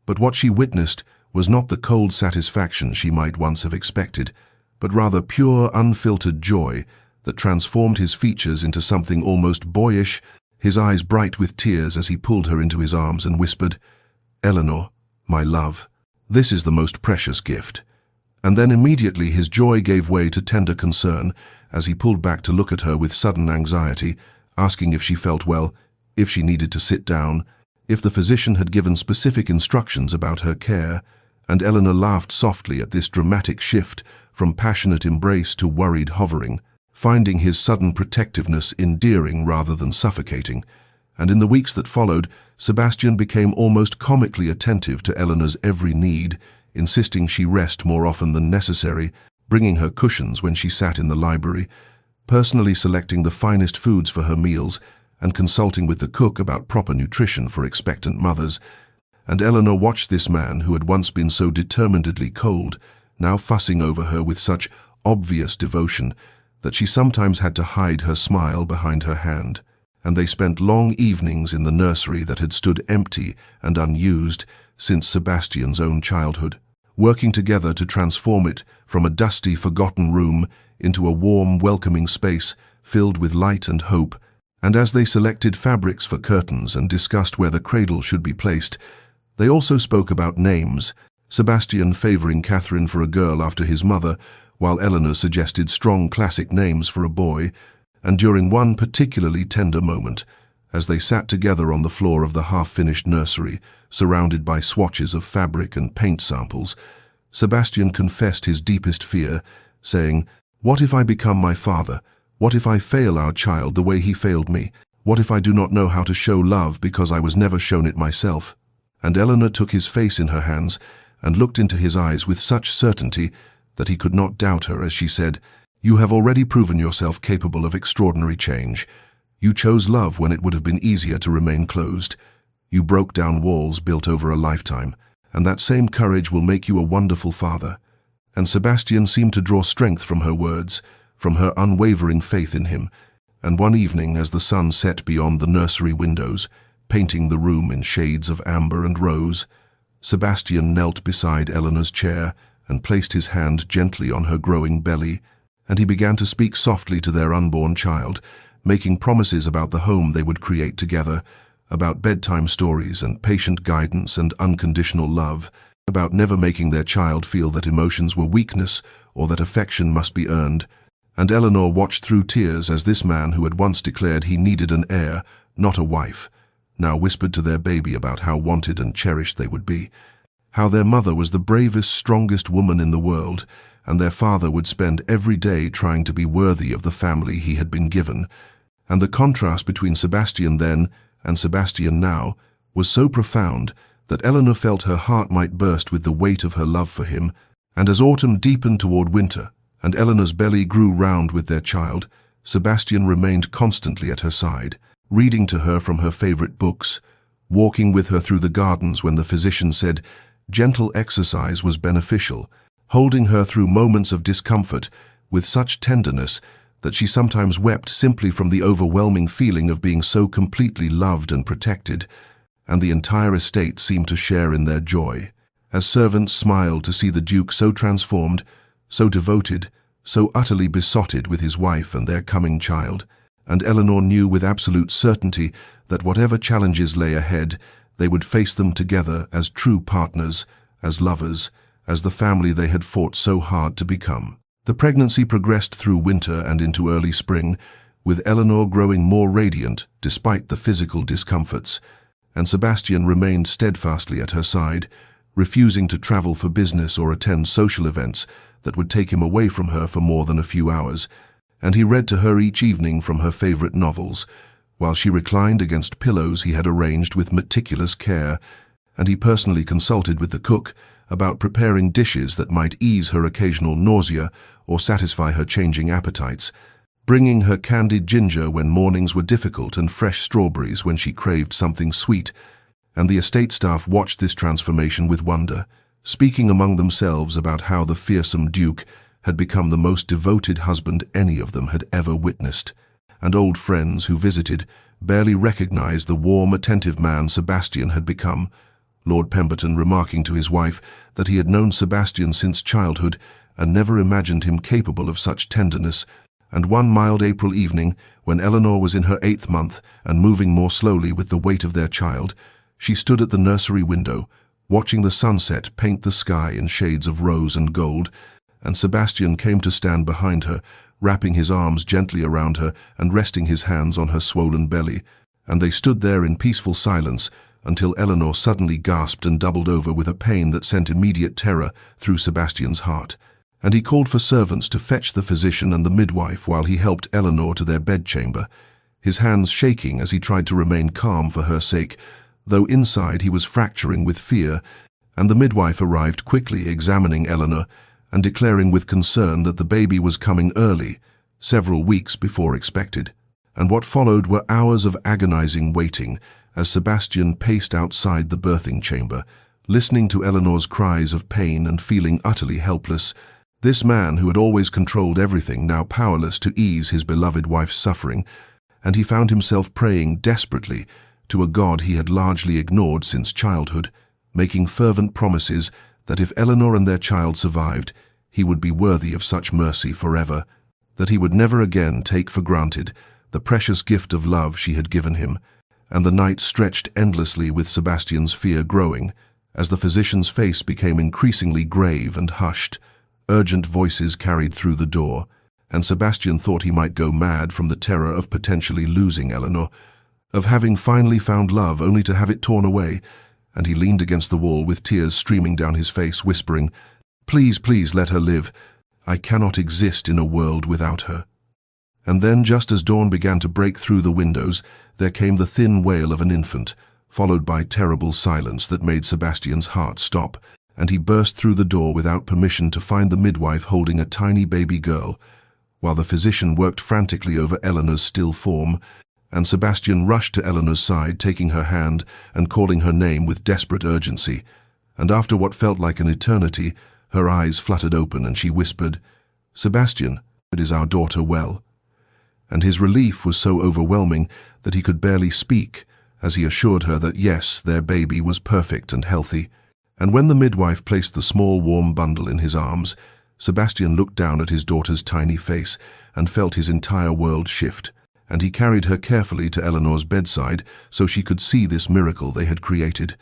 But what she witnessed was not the cold satisfaction she might once have expected, but rather pure, unfiltered joy that transformed his features into something almost boyish, his eyes bright with tears as he pulled her into his arms and whispered, "Eleanor, my love, this is the most precious gift." And then immediately his joy gave way to tender concern as he pulled back to look at her with sudden anxiety, asking if she felt well, if she needed to sit down, if the physician had given specific instructions about her care. And Eleanor laughed softly at this dramatic shift from passionate embrace to worried hovering, finding his sudden protectiveness endearing rather than suffocating. And in the weeks that followed, Sebastian became almost comically attentive to Eleanor's every need, insisting she rest more often than necessary, bringing her cushions when she sat in the library, personally selecting the finest foods for her meals, and consulting with the cook about proper nutrition for expectant mothers. And Eleanor watched this man, who had once been so determinedly cold, now fussing over her with such obvious devotion that she sometimes had to hide her smile behind her hand. And they spent long evenings in the nursery that had stood empty and unused since Sebastian's own childhood, working together to transform it from a dusty, forgotten room into a warm, welcoming space filled with light and hope. And as they selected fabrics for curtains and discussed where the cradle should be placed, they also spoke about names, Sebastian favoring Catherine for a girl after his mother, while Eleanor suggested strong classic names for a boy. And during one particularly tender moment, as they sat together on the floor of the half-finished nursery, surrounded by swatches of fabric and paint samples, Sebastian confessed his deepest fear, saying, "What if I become my father? What if I fail our child the way he failed me? What if I do not know how to show love because I was never shown it myself?" And Eleanor took his face in her hands and looked into his eyes with such certainty that he could not doubt her as she said, "You have already proven yourself capable of extraordinary change. You chose love when it would have been easier to remain closed. You broke down walls built over a lifetime, and that same courage will make you a wonderful father." And Sebastian seemed to draw strength from her words, from her unwavering faith in him. And one evening, as the sun set beyond the nursery windows, painting the room in shades of amber and rose, Sebastian knelt beside Eleanor's chair and placed his hand gently on her growing belly, and he began to speak softly to their unborn child, making promises about the home they would create together, about bedtime stories and patient guidance and unconditional love, about never making their child feel that emotions were weakness or that affection must be earned. And Eleanor watched through tears as this man, who had once declared he needed an heir, not a wife, now whispered to their baby about how wanted and cherished they would be, how their mother was the bravest, strongest woman in the world, and their father would spend every day trying to be worthy of the family he had been given. And the contrast between Sebastian then and Sebastian now was so profound that Eleanor felt her heart might burst with the weight of her love for him. And as autumn deepened toward winter, and Eleanor's belly grew round with their child, Sebastian remained constantly at her side, reading to her from her favorite books, walking with her through the gardens when the physician said gentle exercise was beneficial, holding her through moments of discomfort with such tenderness that she sometimes wept simply from the overwhelming feeling of being so completely loved and protected, and the entire estate seemed to share in their joy. As servants smiled to see the Duke so transformed, so devoted, so utterly besotted with his wife and their coming child, and Eleanor knew with absolute certainty that whatever challenges lay ahead, they would face them together as true partners, as lovers, as the family they had fought so hard to become. The pregnancy progressed through winter and into early spring, with Eleanor growing more radiant despite the physical discomforts, and Sebastian remained steadfastly at her side, refusing to travel for business or attend social events that would take him away from her for more than a few hours, and he read to her each evening from her favorite novels, while she reclined against pillows he had arranged with meticulous care, and he personally consulted with the cook about preparing dishes that might ease her occasional nausea or satisfy her changing appetites, bringing her candied ginger when mornings were difficult and fresh strawberries when she craved something sweet, and the estate staff watched this transformation with wonder, speaking among themselves about how the fearsome Duke had become the most devoted husband any of them had ever witnessed, and old friends who visited barely recognized the warm, attentive man Sebastian had become, Lord Pemberton remarking to his wife that he had known Sebastian since childhood and never imagined him capable of such tenderness. And one mild April evening, when Eleanor was in her 8th month and moving more slowly with the weight of their child, she stood at the nursery window, watching the sunset paint the sky in shades of rose and gold, and Sebastian came to stand behind her, wrapping his arms gently around her and resting his hands on her swollen belly, and they stood there in peaceful silence until Eleanor suddenly gasped and doubled over with a pain that sent immediate terror through Sebastian's heart, and he called for servants to fetch the physician and the midwife while he helped Eleanor to their bedchamber, his hands shaking as he tried to remain calm for her sake, though inside he was fracturing with fear, and the midwife arrived quickly examining Eleanor and declaring with concern that the baby was coming early, several weeks before expected. And what followed were hours of agonizing waiting as Sebastian paced outside the birthing chamber, listening to Eleanor's cries of pain and feeling utterly helpless. This man who had always controlled everything, now powerless to ease his beloved wife's suffering, and he found himself praying desperately to a God he had largely ignored since childhood, making fervent promises that if Eleanor and their child survived, he would be worthy of such mercy forever, that he would never again take for granted the precious gift of love she had given him. And the night stretched endlessly with Sebastian's fear growing, as the physician's face became increasingly grave and hushed. Urgent voices carried through the door, and Sebastian thought he might go mad from the terror of potentially losing Eleanor, of having finally found love only to have it torn away, and he leaned against the wall with tears streaming down his face, whispering, "Please, please let her live. I cannot exist in a world without her." And then, just as dawn began to break through the windows, there came the thin wail of an infant, followed by terrible silence that made Sebastian's heart stop, and he burst through the door without permission to find the midwife holding a tiny baby girl, while the physician worked frantically over Eleanor's still form, and Sebastian rushed to Eleanor's side, taking her hand and calling her name with desperate urgency, and after what felt like an eternity, her eyes fluttered open and she whispered, "Sebastian, it is our daughter well." And his relief was so overwhelming that he could barely speak as he assured her that yes, their baby was perfect and healthy. And when the midwife placed the small warm bundle in his arms, Sebastian looked down at his daughter's tiny face and felt his entire world shift, and he carried her carefully to Eleanor's bedside so she could see this miracle they had created.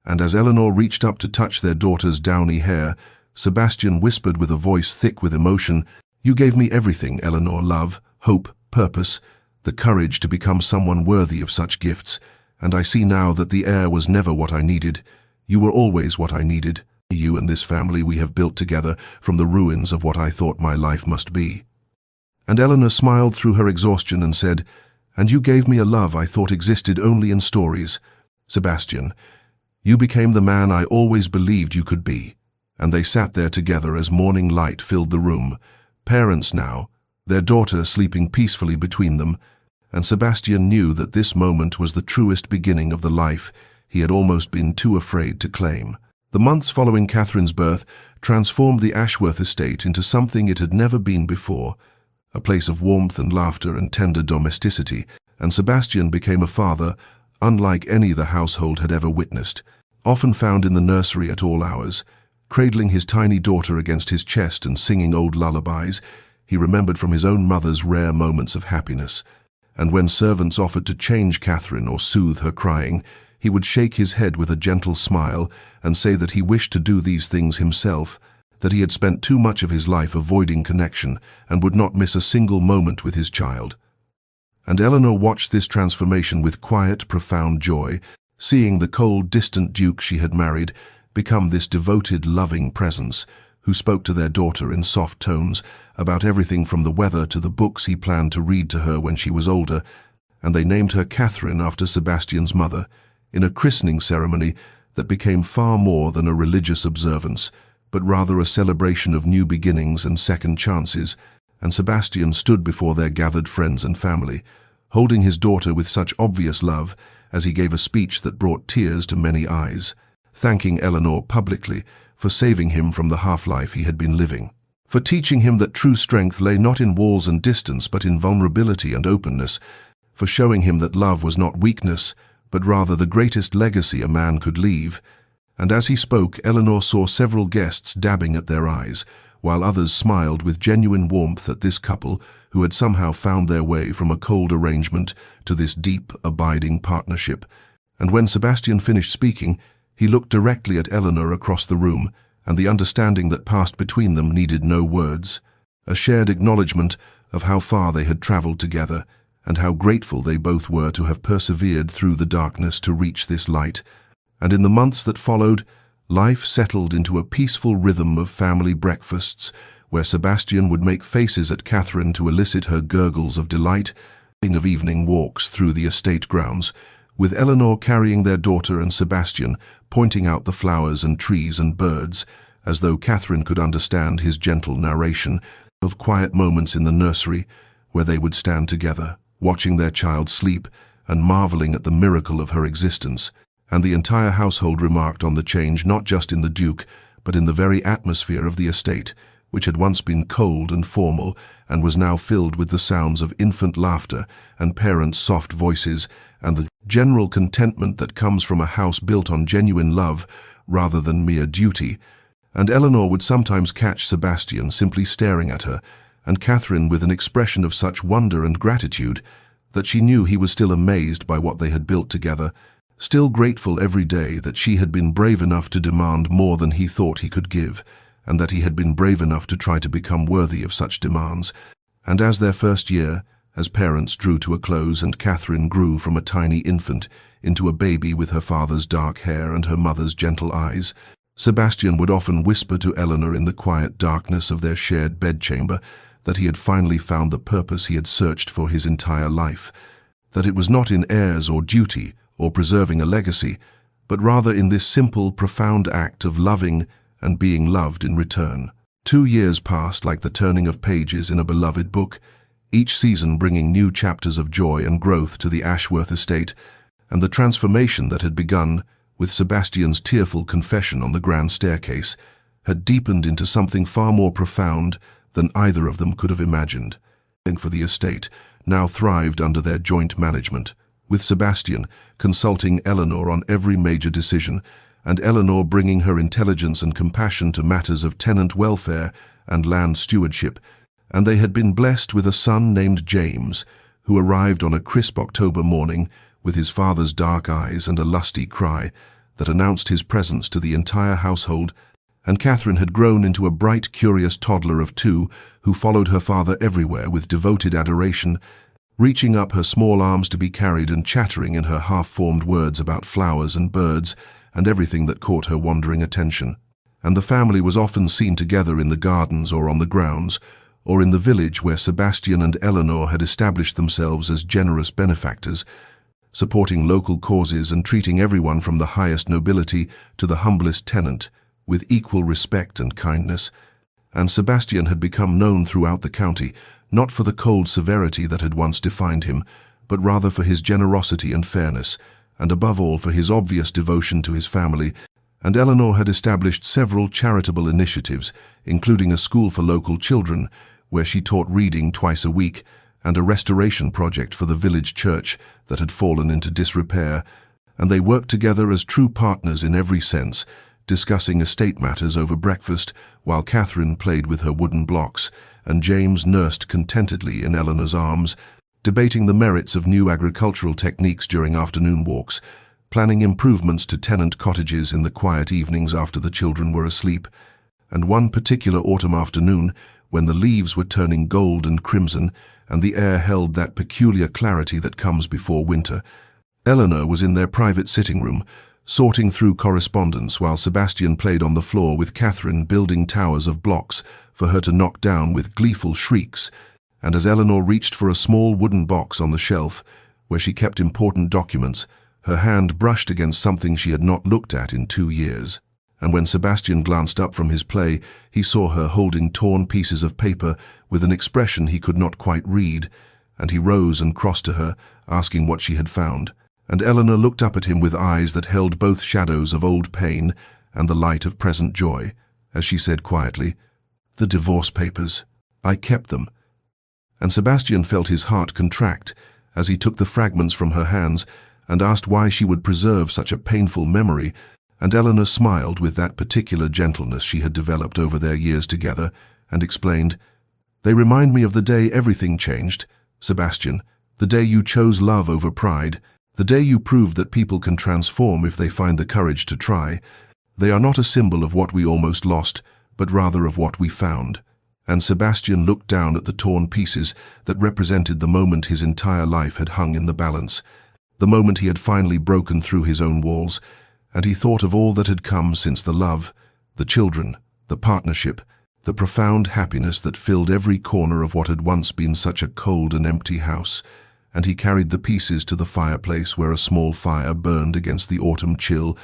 And as Eleanor reached up to touch their daughter's downy hair, Sebastian whispered with a voice thick with emotion, "You gave me everything, Eleanor, love, hope, purpose, the courage to become someone worthy of such gifts, and I see now that the heir was never what I needed. You were always what I needed. You and this family we have built together from the ruins of what I thought my life must be." And Eleanor smiled through her exhaustion and said, "And you gave me a love I thought existed only in stories. Sebastian, you became the man I always believed you could be." And they sat there together as morning light filled the room, parents now, their daughter sleeping peacefully between them, and Sebastian knew that this moment was the truest beginning of the life he had almost been too afraid to claim. The months following Catherine's birth transformed the Ashworth estate into something it had never been before, a place of warmth and laughter and tender domesticity, and Sebastian became a father unlike any the household had ever witnessed, often found in the nursery at all hours, cradling his tiny daughter against his chest and singing old lullabies he remembered from his own mother's rare moments of happiness. And when servants offered to change Catherine or soothe her crying, he would shake his head with a gentle smile and say that he wished to do these things himself, that he had spent too much of his life avoiding connection and would not miss a single moment with his child. And Eleanor watched this transformation with quiet, profound joy, seeing the cold, distant duke she had married become this devoted, loving presence, who spoke to their daughter in soft tones about everything from the weather to the books he planned to read to her when she was older, and they named her Catherine after Sebastian's mother, in a christening ceremony that became far more than a religious observance, but rather a celebration of new beginnings and second chances, and Sebastian stood before their gathered friends and family, holding his daughter with such obvious love as he gave a speech that brought tears to many eyes, thanking Eleanor publicly for saving him from the half-life he had been living, for teaching him that true strength lay not in walls and distance but in vulnerability and openness, for showing him that love was not weakness, but rather the greatest legacy a man could leave. And as he spoke, Eleanor saw several guests dabbing at their eyes, while others smiled with genuine warmth at this couple who had somehow found their way from a cold arrangement to this deep, abiding partnership. And when Sebastian finished speaking, he looked directly at Eleanor across the room, and the understanding that passed between them needed no words, a shared acknowledgement of how far they had traveled together, and how grateful they both were to have persevered through the darkness to reach this light. And in the months that followed, life settled into a peaceful rhythm of family breakfasts, where Sebastian would make faces at Catherine to elicit her gurgles of delight, of evening walks through the estate grounds, with Eleanor carrying their daughter and Sebastian pointing out the flowers and trees and birds, as though Catherine could understand his gentle narration, of quiet moments in the nursery where they would stand together, watching their child sleep and marveling at the miracle of her existence. And the entire household remarked on the change not just in the Duke, but in the very atmosphere of the estate, which had once been cold and formal and was now filled with the sounds of infant laughter and parents' soft voices and the general contentment that comes from a house built on genuine love rather than mere duty. And Eleanor would sometimes catch Sebastian simply staring at her, and Catherine with an expression of such wonder and gratitude that she knew he was still amazed by what they had built together, still grateful every day that she had been brave enough to demand more than he thought he could give, and that he had been brave enough to try to become worthy of such demands. And as their first year, as parents drew to a close and Catherine grew from a tiny infant into a baby with her father's dark hair and her mother's gentle eyes, Sebastian would often whisper to Eleanor in the quiet darkness of their shared bedchamber that he had finally found the purpose he had searched for his entire life, that it was not in heirs or duty or preserving a legacy, but rather in this simple, profound act of loving and being loved in return. 2 years passed like the turning of pages in a beloved book, each season bringing new chapters of joy and growth to the Ashworth estate, and the transformation that had begun with Sebastian's tearful confession on the grand staircase had deepened into something far more profound than either of them could have imagined. And for the estate now thrived under their joint management, with Sebastian consulting Eleanor on every major decision, and Eleanor bringing her intelligence and compassion to matters of tenant welfare and land stewardship, and they had been blessed with a son named James, who arrived on a crisp October morning with his father's dark eyes and a lusty cry that announced his presence to the entire household. And Catherine had grown into a bright, curious toddler of 2 who followed her father everywhere with devoted adoration, reaching up her small arms to be carried and chattering in her half-formed words about flowers and birds and everything that caught her wandering attention. And the family was often seen together in the gardens or on the grounds, or in the village where Sebastian and Eleanor had established themselves as generous benefactors, supporting local causes and treating everyone from the highest nobility to the humblest tenant with equal respect and kindness. And Sebastian had become known throughout the county, not for the cold severity that had once defined him, but rather for his generosity and fairness, and above all for his obvious devotion to his family. And Eleanor had established several charitable initiatives, including a school for local children, where she taught reading twice a week, and a restoration project for the village church that had fallen into disrepair. And they worked together as true partners in every sense, discussing estate matters over breakfast while Catherine played with her wooden blocks and James nursed contentedly in Eleanor's arms, debating the merits of new agricultural techniques during afternoon walks, planning improvements to tenant cottages in the quiet evenings after the children were asleep. And one particular autumn afternoon, when the leaves were turning gold and crimson and the air held that peculiar clarity that comes before winter, Eleanor was in their private sitting room, sorting through correspondence while Sebastian played on the floor with Catherine building towers of blocks for her to knock down with gleeful shrieks, and as Eleanor reached for a small wooden box on the shelf, where she kept important documents, her hand brushed against something she had not looked at in 2 years. And when Sebastian glanced up from his play, he saw her holding torn pieces of paper with an expression he could not quite read, and he rose and crossed to her, asking what she had found. And Eleanor looked up at him with eyes that held both shadows of old pain and the light of present joy, as she said quietly, "The divorce papers. I kept them." And Sebastian felt his heart contract as he took the fragments from her hands and asked why she would preserve such a painful memory, and Eleanor smiled with that particular gentleness she had developed over their years together and explained, "They remind me of the day everything changed, Sebastian, the day you chose love over pride, the day you proved that people can transform if they find the courage to try. They are not a symbol of what we almost lost, but rather of what we found." And Sebastian looked down at the torn pieces that represented the moment his entire life had hung in the balance, the moment he had finally broken through his own walls, and he thought of all that had come since the love, the children, the partnership, the profound happiness that filled every corner of what had once been such a cold and empty house, and he carried the pieces to the fireplace where a small fire burned against the autumn chill,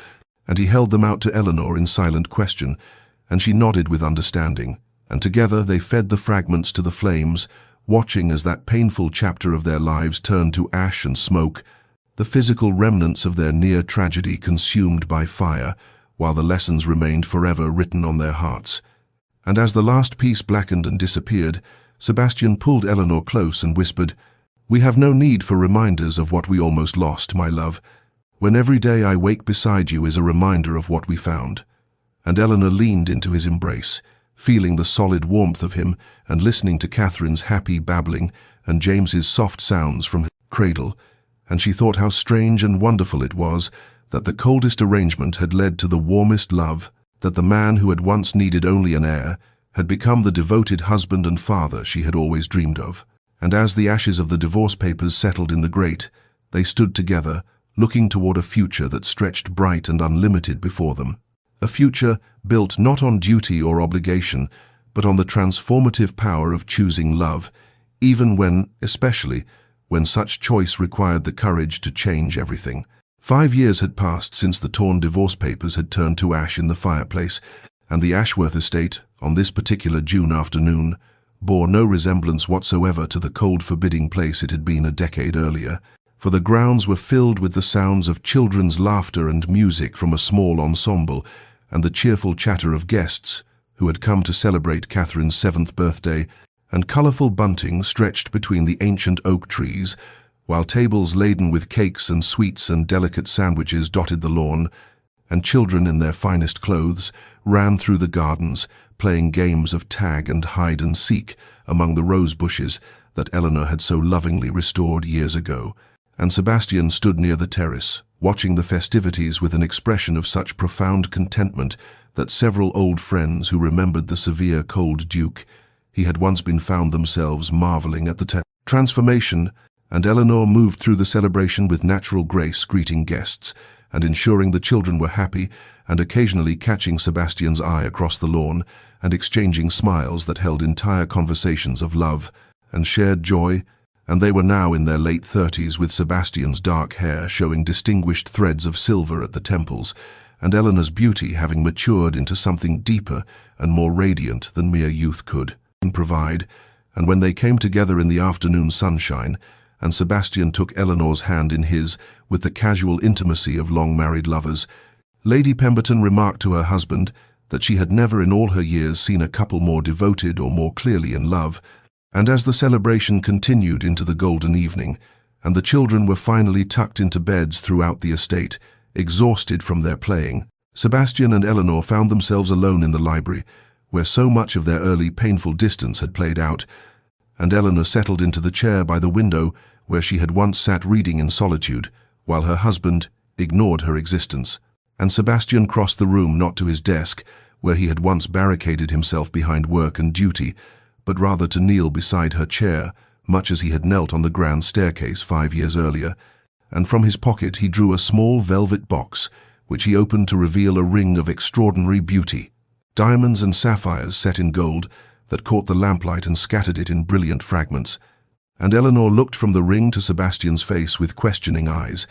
and he held them out to Eleanor in silent question, and she nodded with understanding, and together they fed the fragments to the flames, watching as that painful chapter of their lives turned to ash and smoke, the physical remnants of their near tragedy consumed by fire, while the lessons remained forever written on their hearts. And as the last piece blackened and disappeared, Sebastian pulled Eleanor close and whispered, "We have no need for reminders of what we almost lost, my love, when every day I wake beside you is a reminder of what we found." And Eleanor leaned into his embrace, feeling the solid warmth of him and listening to Catherine's happy babbling and James's soft sounds from his cradle, and she thought how strange and wonderful it was that the coldest arrangement had led to the warmest love, that the man who had once needed only an heir had become the devoted husband and father she had always dreamed of. And as the ashes of the divorce papers settled in the grate, they stood together, looking toward a future that stretched bright and unlimited before them. A future built not on duty or obligation, but on the transformative power of choosing love, even when, especially, when such choice required the courage to change everything. 5 years had passed since the torn divorce papers had turned to ash in the fireplace, and the Ashworth estate, on this particular June afternoon, bore no resemblance whatsoever to the cold, forbidding place it had been a decade earlier, for the grounds were filled with the sounds of children's laughter and music from a small ensemble, and the cheerful chatter of guests who had come to celebrate Catherine's 7th birthday, and colourful bunting stretched between the ancient oak trees, while tables laden with cakes and sweets and delicate sandwiches dotted the lawn, and children in their finest clothes ran through the gardens, playing games of tag and hide-and-seek among the rose bushes that Eleanor had so lovingly restored years ago. And Sebastian stood near the terrace, watching the festivities with an expression of such profound contentment that several old friends who remembered the severe cold duke he had once been found themselves marveling at the transformation, and Eleanor moved through the celebration with natural grace, greeting guests and ensuring the children were happy, and occasionally catching Sebastian's eye across the lawn and exchanging smiles that held entire conversations of love and shared joy. And they were now in their late 30s, with Sebastian's dark hair showing distinguished threads of silver at the temples, and Eleanor's beauty having matured into something deeper and more radiant than mere youth could provide. And when they came together in the afternoon sunshine, and Sebastian took Eleanor's hand in his with the casual intimacy of long-married lovers, Lady Pemberton remarked to her husband that she had never in all her years seen a couple more devoted or more clearly in love. And as the celebration continued into the golden evening, and the children were finally tucked into beds throughout the estate, exhausted from their playing, Sebastian and Eleanor found themselves alone in the library, where so much of their early painful distance had played out, and Eleanor settled into the chair by the window where she had once sat reading in solitude, while her husband ignored her existence. And Sebastian crossed the room not to his desk, where he had once barricaded himself behind work and duty, but rather to kneel beside her chair, much as he had knelt on the grand staircase 5 years earlier, and from his pocket he drew a small velvet box, which he opened to reveal a ring of extraordinary beauty. Diamonds and sapphires set in gold that caught the lamplight and scattered it in brilliant fragments. And Eleanor looked from the ring to Sebastian's face with questioning eyes,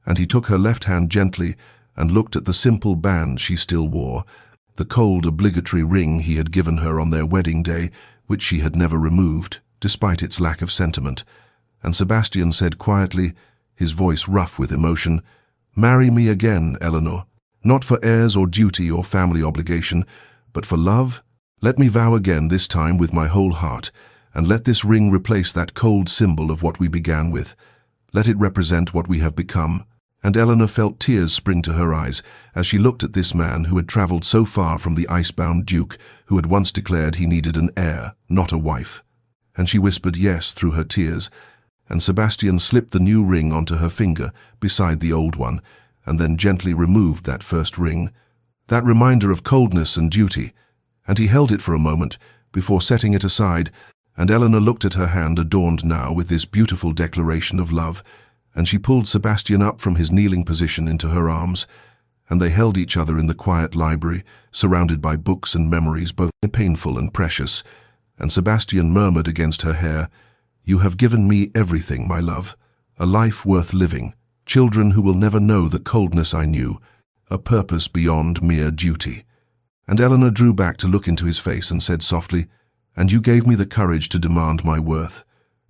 and he took her left hand gently and looked at the simple band she still wore, the cold obligatory ring he had given her on their wedding day, which she had never removed, despite its lack of sentiment. And Sebastian said quietly, his voice rough with emotion, "Marry me again, Eleanor, not for heirs or duty or family obligation, but for love. Let me vow again, this time with my whole heart, and let this ring replace that cold symbol of what we began with. Let it represent what we have become." And Eleanor felt tears spring to her eyes as she looked at this man who had travelled so far from the icebound duke who had once declared he needed an heir, not a wife. And she whispered yes through her tears, and Sebastian slipped the new ring onto her finger beside the old one, and then gently removed that first ring, that reminder of coldness and duty, and he held it for a moment before setting it aside, and Eleanor looked at her hand adorned now with this beautiful declaration of love, and she pulled Sebastian up from his kneeling position into her arms, and they held each other in the quiet library, surrounded by books and memories both painful and precious, and Sebastian murmured against her hair, "You have given me everything, my love, a life worth living, children who will never know the coldness I knew, a purpose beyond mere duty." And Eleanor drew back to look into his face and said softly, "And you gave me the courage to demand my worth,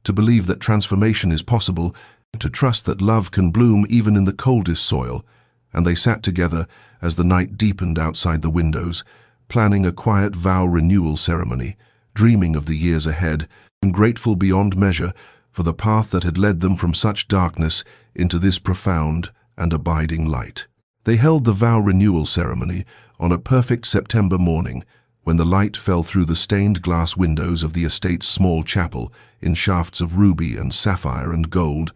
to believe that transformation is possible, to trust that love can bloom even in the coldest soil." And they sat together as the night deepened outside the windows, planning a quiet vow renewal ceremony, dreaming of the years ahead, and grateful beyond measure for the path that had led them from such darkness into this profound and abiding light. They held the vow renewal ceremony on a perfect September morning, when the light fell through the stained glass windows of the estate's small chapel in shafts of ruby and sapphire and gold,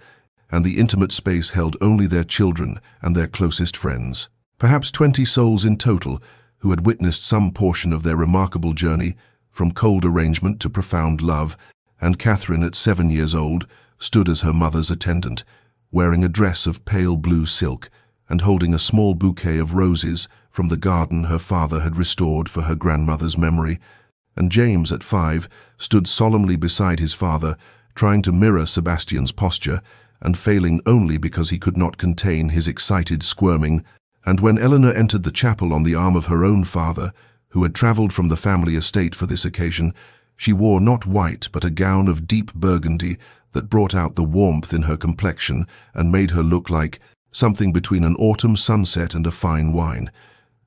and the intimate space held only their children and their closest friends, perhaps 20 souls in total, who had witnessed some portion of their remarkable journey from cold arrangement to profound love. And Catherine, at 7 years old, stood as her mother's attendant, wearing a dress of pale blue silk and holding a small bouquet of roses from the garden her father had restored for her grandmother's memory. And James, at 5, stood solemnly beside his father, trying to mirror Sebastian's posture, and failing only because he could not contain his excited squirming. And when Eleanor entered the chapel on the arm of her own father, who had travelled from the family estate for this occasion, she wore not white but a gown of deep burgundy that brought out the warmth in her complexion and made her look like something between an autumn sunset and a fine wine.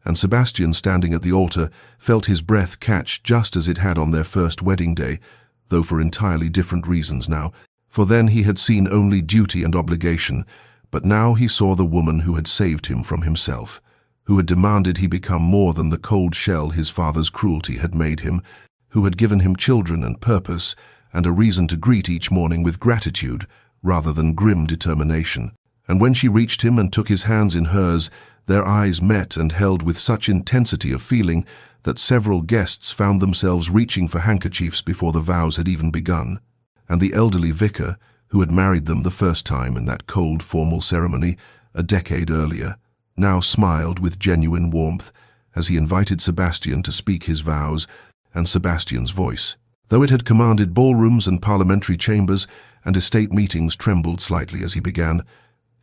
And Sebastian, standing at the altar, felt his breath catch just as it had on their first wedding day, though for entirely different reasons now. For then he had seen only duty and obligation, but now he saw the woman who had saved him from himself, who had demanded he become more than the cold shell his father's cruelty had made him, who had given him children and purpose, and a reason to greet each morning with gratitude rather than grim determination. And when she reached him and took his hands in hers, their eyes met and held with such intensity of feeling that several guests found themselves reaching for handkerchiefs before the vows had even begun. And the elderly vicar, who had married them the first time in that cold, formal ceremony a decade earlier, now smiled with genuine warmth as he invited Sebastian to speak his vows, and Sebastian's voice, though it had commanded ballrooms and parliamentary chambers and estate meetings, trembled slightly as he began.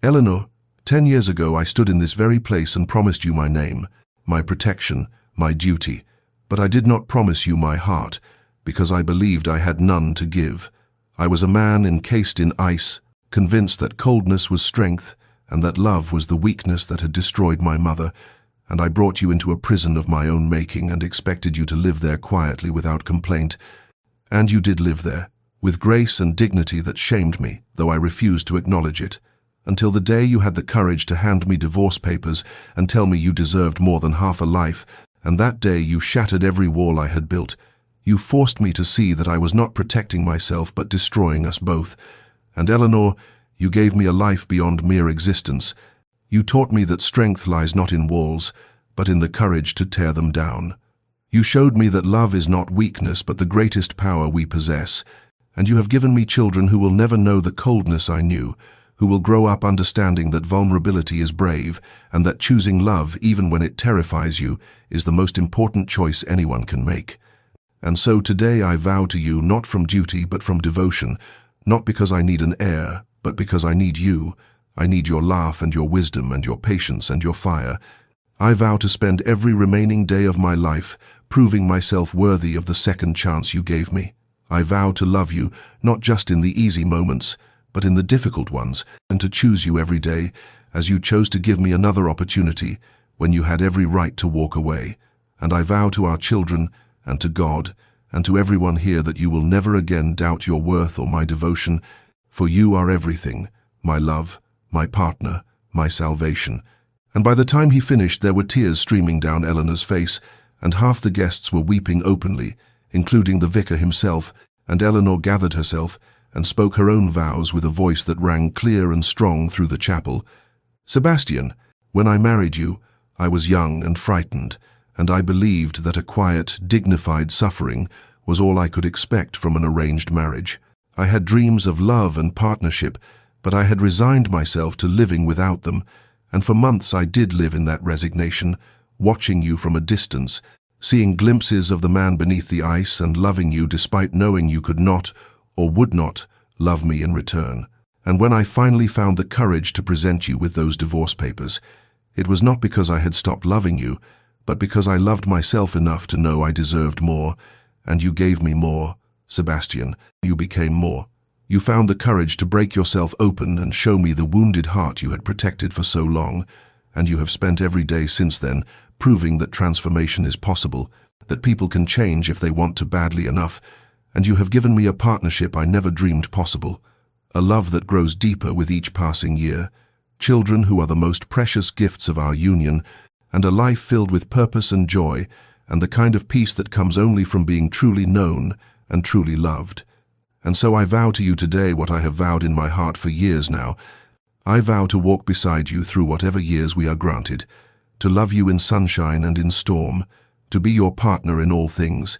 "Eleanor, 10 years ago I stood in this very place and promised you my name, my protection, my duty, but I did not promise you my heart, because I believed I had none to give. I was a man encased in ice, convinced that coldness was strength and that love was the weakness that had destroyed my mother, and I brought you into a prison of my own making and expected you to live there quietly without complaint. And you did live there, with grace and dignity that shamed me, though I refused to acknowledge it. until the day you had the courage to hand me divorce papers and tell me you deserved more than half a life, and that day you shattered every wall I had built. You forced me to see that I was not protecting myself but destroying us both. And Eleanor, you gave me a life beyond mere existence. You taught me that strength lies not in walls, but in the courage to tear them down. You showed me that love is not weakness but the greatest power we possess, and you have given me children who will never know the coldness I knew, who will grow up understanding that vulnerability is brave and that choosing love, even when it terrifies you, is the most important choice anyone can make. And so today I vow to you, not from duty but from devotion, not because I need an heir, but because I need you. I need your laugh and your wisdom and your patience and your fire. I vow to spend every remaining day of my life proving myself worthy of the second chance you gave me. I vow to love you, not just in the easy moments, but in the difficult ones, and to choose you every day, as you chose to give me another opportunity when you had every right to walk away. And I vow to our children, and to God, and to everyone here that you will never again doubt your worth or my devotion, for you are everything, my love, my partner, my salvation. And by the time he finished, there were tears streaming down Eleanor's face, and half the guests were weeping openly, including the vicar himself, and Eleanor gathered herself and spoke her own vows with a voice that rang clear and strong through the chapel. Sebastian, when I married you, I was young and frightened, and I believed that a quiet, dignified suffering was all I could expect from an arranged marriage. I had dreams of love and partnership, but I had resigned myself to living without them, and for months I did live in that resignation, watching you from a distance, seeing glimpses of the man beneath the ice and loving you despite knowing you could not or would not love me in return. And when I finally found the courage to present you with those divorce papers, it was not because I had stopped loving you, but because I loved myself enough to know I deserved more, and you gave me more. Sebastian, you became more. You found the courage to break yourself open and show me the wounded heart you had protected for so long, and you have spent every day since then proving that transformation is possible, that people can change if they want to badly enough, and you have given me a partnership I never dreamed possible, a love that grows deeper with each passing year, children who are the most precious gifts of our union, and a life filled with purpose and joy, and the kind of peace that comes only from being truly known and truly loved. And so I vow to you today what I have vowed in my heart for years now. I vow to walk beside you through whatever years we are granted, to love you in sunshine and in storm, to be your partner in all things,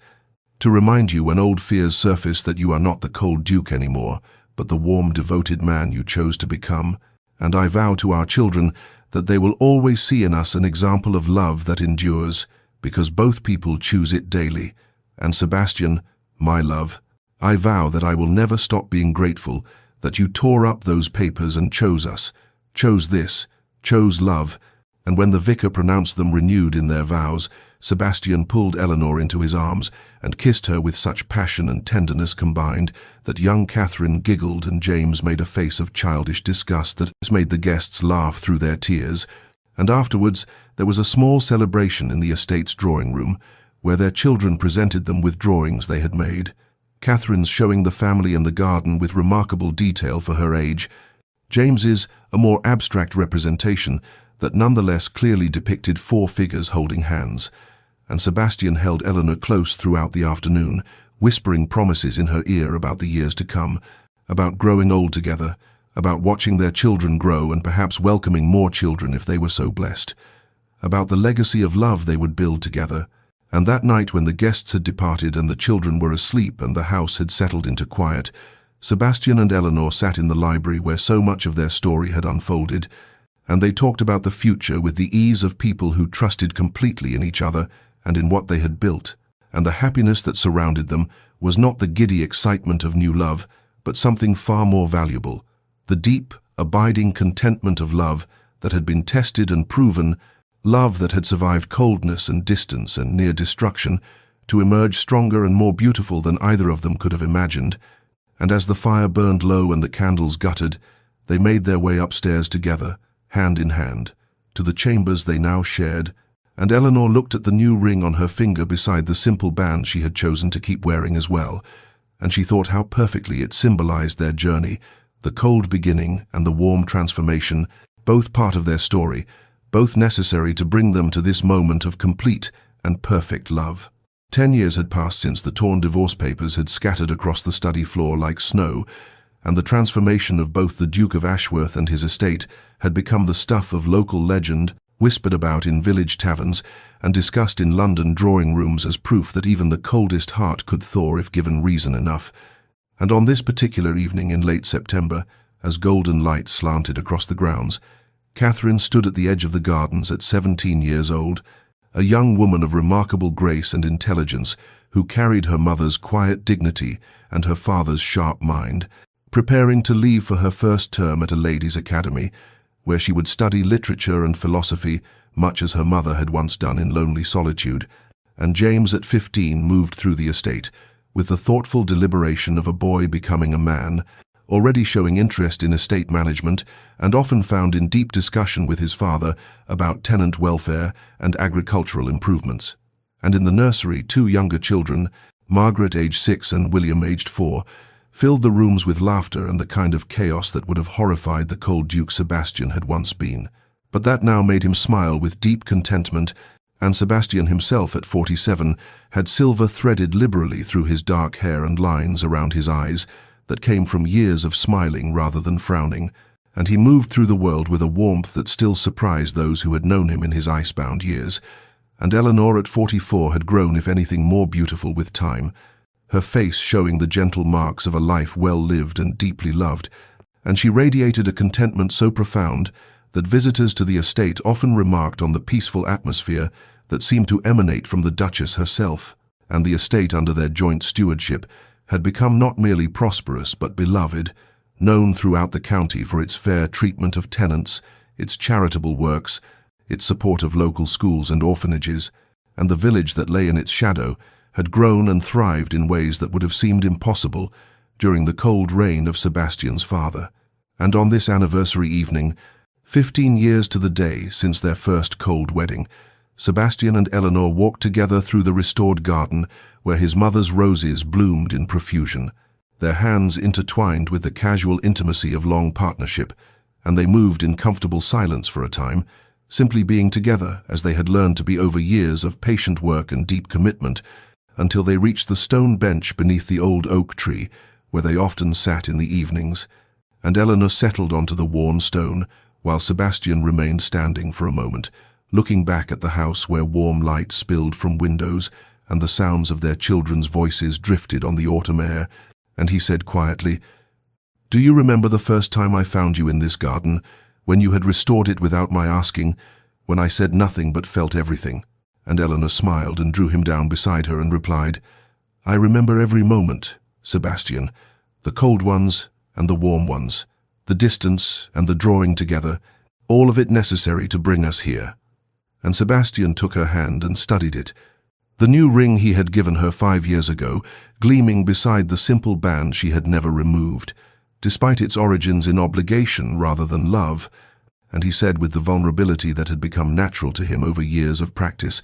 to remind you when old fears surface that you are not the cold duke anymore, but the warm, devoted man you chose to become. And I vow to our children that they will always see in us an example of love that endures, because both people choose it daily. And Sebastian, my love, I vow that I will never stop being grateful that you tore up those papers and chose us, chose this, chose love. And when the vicar pronounced them renewed in their vows, Sebastian pulled Eleanor into his arms and kissed her with such passion and tenderness combined that young Catherine giggled and James made a face of childish disgust that made the guests laugh through their tears. And afterwards there was a small celebration in the estate's drawing room, where their children presented them with drawings they had made. Catherine's showing the family and the garden with remarkable detail for her age, James's a more abstract representation that nonetheless clearly depicted 4 figures holding hands, and Sebastian held Eleanor close throughout the afternoon, whispering promises in her ear about the years to come, about growing old together, about watching their children grow and perhaps welcoming more children if they were so blessed, about the legacy of love they would build together. And that night when the guests had departed and the children were asleep and the house had settled into quiet, Sebastian and Eleanor sat in the library where so much of their story had unfolded, and they talked about the future with the ease of people who trusted completely in each other and in what they had built, and the happiness that surrounded them was not the giddy excitement of new love, but something far more valuable, the deep, abiding contentment of love that had been tested and proven, love that had survived coldness and distance and near destruction, to emerge stronger and more beautiful than either of them could have imagined. And as the fire burned low and the candles guttered, they made their way upstairs together, hand in hand, to the chambers they now shared, and Eleanor looked at the new ring on her finger beside the simple band she had chosen to keep wearing as well, and she thought how perfectly it symbolized their journey, The cold beginning and the warm transformation, both part of their story, both necessary to bring them to this moment of complete and perfect love. 10 years had passed since the torn divorce papers had scattered across the study floor like snow, and the transformation of both the Duke of Ashworth and his estate had become the stuff of local legend, whispered about in village taverns and discussed in London drawing rooms as proof that even the coldest heart could thaw if given reason enough. And on this particular evening in late September, as golden light slanted across the grounds, Catherine stood at the edge of the gardens at 17 years old, a young woman of remarkable grace and intelligence who carried her mother's quiet dignity and her father's sharp mind, preparing to leave for her first term at a ladies' academy, where she would study literature and philosophy, much as her mother had once done in lonely solitude. And James at 15 moved through the estate, with the thoughtful deliberation of a boy becoming a man, already showing interest in estate management and often found in deep discussion with his father about tenant welfare and agricultural improvements. And in the nursery, 2 younger children, Margaret aged 6 and William aged 4, filled the rooms with laughter and the kind of chaos that would have horrified the cold Duke Sebastian had once been. But that now made him smile with deep contentment, and Sebastian himself at 47 had silver threaded liberally through his dark hair and lines around his eyes that came from years of smiling rather than frowning, and he moved through the world with a warmth that still surprised those who had known him in his icebound years. And Eleanor at 44 had grown, if anything, more beautiful with time, her face showing the gentle marks of a life well lived and deeply loved, and she radiated a contentment so profound that visitors to the estate often remarked on the peaceful atmosphere that seemed to emanate from the Duchess herself. And the estate under their joint stewardship had become not merely prosperous but beloved, known throughout the county for its fair treatment of tenants, its charitable works, its support of local schools and orphanages, and the village that lay in its shadow had grown and thrived in ways that would have seemed impossible during the cold reign of Sebastian's father. And on this anniversary evening, 15 years to the day since their first cold wedding, Sebastian and Eleanor walked together through the restored garden where his mother's roses bloomed in profusion, their hands intertwined with the casual intimacy of long partnership, and they moved in comfortable silence for a time, simply being together as they had learned to be over years of patient work and deep commitment, until they reached the stone bench beneath the old oak tree where they often sat in the evenings, and Eleanor settled onto the worn stone while Sebastian remained standing for a moment, looking back at the house where warm light spilled from windows and the sounds of their children's voices drifted on the autumn air, and he said quietly, "Do you remember the first time I found you in this garden, when you had restored it without my asking, when I said nothing but felt everything?" And Eleanor smiled and drew him down beside her and replied, "I remember every moment, Sebastian, the cold ones and the warm ones, the distance and the drawing together, all of it necessary to bring us here." And Sebastian took her hand and studied it, the new ring he had given her 5 years ago, gleaming beside the simple band she had never removed, despite its origins in obligation rather than love. And he said with the vulnerability that had become natural to him over years of practice,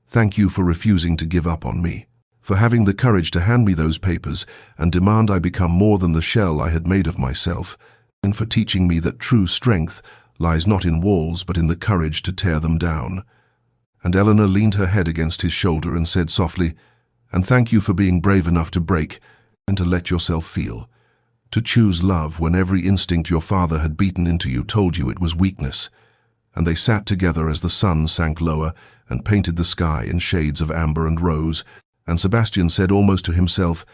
"Thank you for refusing to give up on me, for having the courage to hand me those papers and demand I become more than the shell I had made of myself, and for teaching me that true strength lies not in walls but in the courage to tear them down." And Eleanor leaned her head against his shoulder and said softly, "And thank you for being brave enough to break and to let yourself feel. To choose love when every instinct your father had beaten into you told you it was weakness." And they sat together as the sun sank lower and painted the sky in shades of amber and rose, and Sebastian said almost to himself,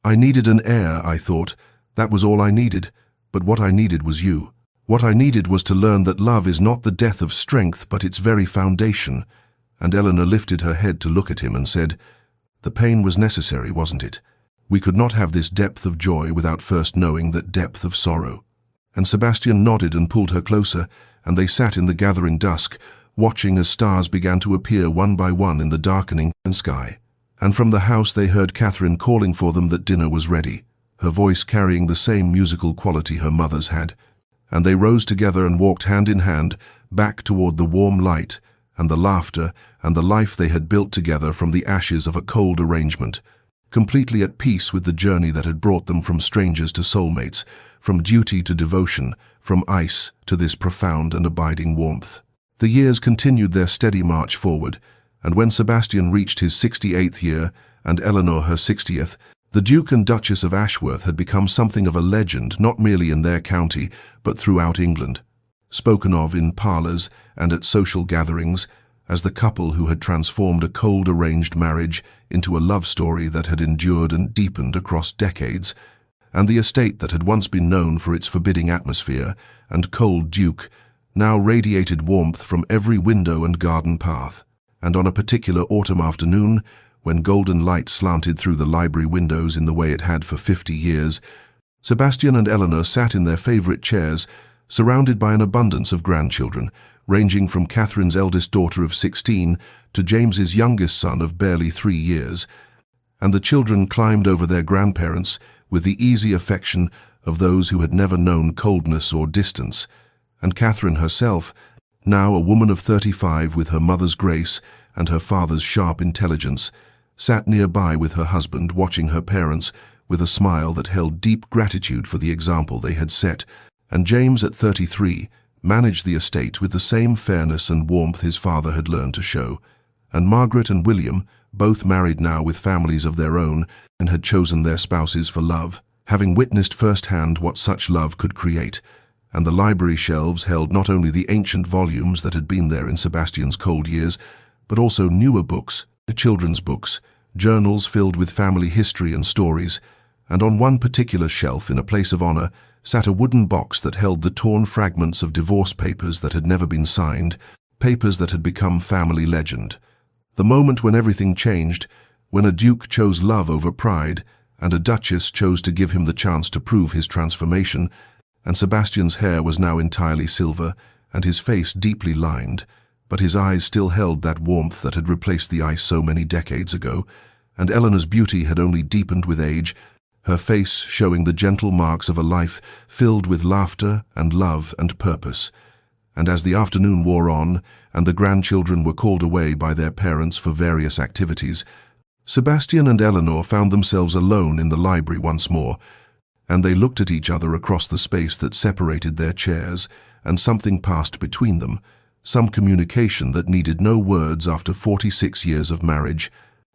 "I needed an heir, I thought. That was all I needed. But what I needed was you. What I needed was to learn that love is not the death of strength, but its very foundation." And Eleanor lifted her head to look at him and said, "The pain was necessary, wasn't it? We could not have this depth of joy without first knowing that depth of sorrow." And Sebastian nodded and pulled her closer, and they sat in the gathering dusk, watching as stars began to appear one by one in the darkening sky. And from the house they heard Catherine calling for them that dinner was ready, her voice carrying the same musical quality her mother's had. And they rose together and walked hand in hand back toward the warm light and the laughter and the life they had built together from the ashes of a cold arrangement, completely at peace with the journey that had brought them from strangers to soulmates, from duty to devotion, from ice to this profound and abiding warmth. The years continued their steady march forward, and when Sebastian reached his 68th year and Eleanor her 60th, the Duke and Duchess of Ashworth had become something of a legend not merely in their county but throughout England, spoken of in parlours and at social gatherings as the couple who had transformed a cold arranged marriage into a love story that had endured and deepened across decades, and the estate that had once been known for its forbidding atmosphere and cold duke now radiated warmth from every window and garden path. And on a particular autumn afternoon, when golden light slanted through the library windows in the way it had for 50 years, Sebastian and Eleanor sat in their favourite chairs, surrounded by an abundance of grandchildren, ranging from Catherine's eldest daughter of 16 to James's youngest son of barely 3 years, and the children climbed over their grandparents with the easy affection of those who had never known coldness or distance, and Catherine herself, now a woman of 35 with her mother's grace and her father's sharp intelligence, sat nearby with her husband, watching her parents with a smile that held deep gratitude for the example they had set, and James at 33 managed the estate with the same fairness and warmth his father had learned to show, and Margaret and William, both married now with families of their own and had chosen their spouses for love, having witnessed firsthand what such love could create, and the library shelves held not only the ancient volumes that had been there in Sebastian's cold years, but also newer books, children's books, journals filled with family history and stories, and on one particular shelf in a place of honor sat a wooden box that held the torn fragments of divorce papers that had never been signed, papers that had become family legend. The moment when everything changed, when a duke chose love over pride, and a duchess chose to give him the chance to prove his transformation, and Sebastian's hair was now entirely silver, and his face deeply lined, but his eyes still held that warmth that had replaced the ice so many decades ago, and Eleanor's beauty had only deepened with age, her face showing the gentle marks of a life filled with laughter and love and purpose. And as the afternoon wore on, and the grandchildren were called away by their parents for various activities, Sebastian and Eleanor found themselves alone in the library once more, and they looked at each other across the space that separated their chairs, and something passed between them, some communication that needed no words after 46 years of marriage,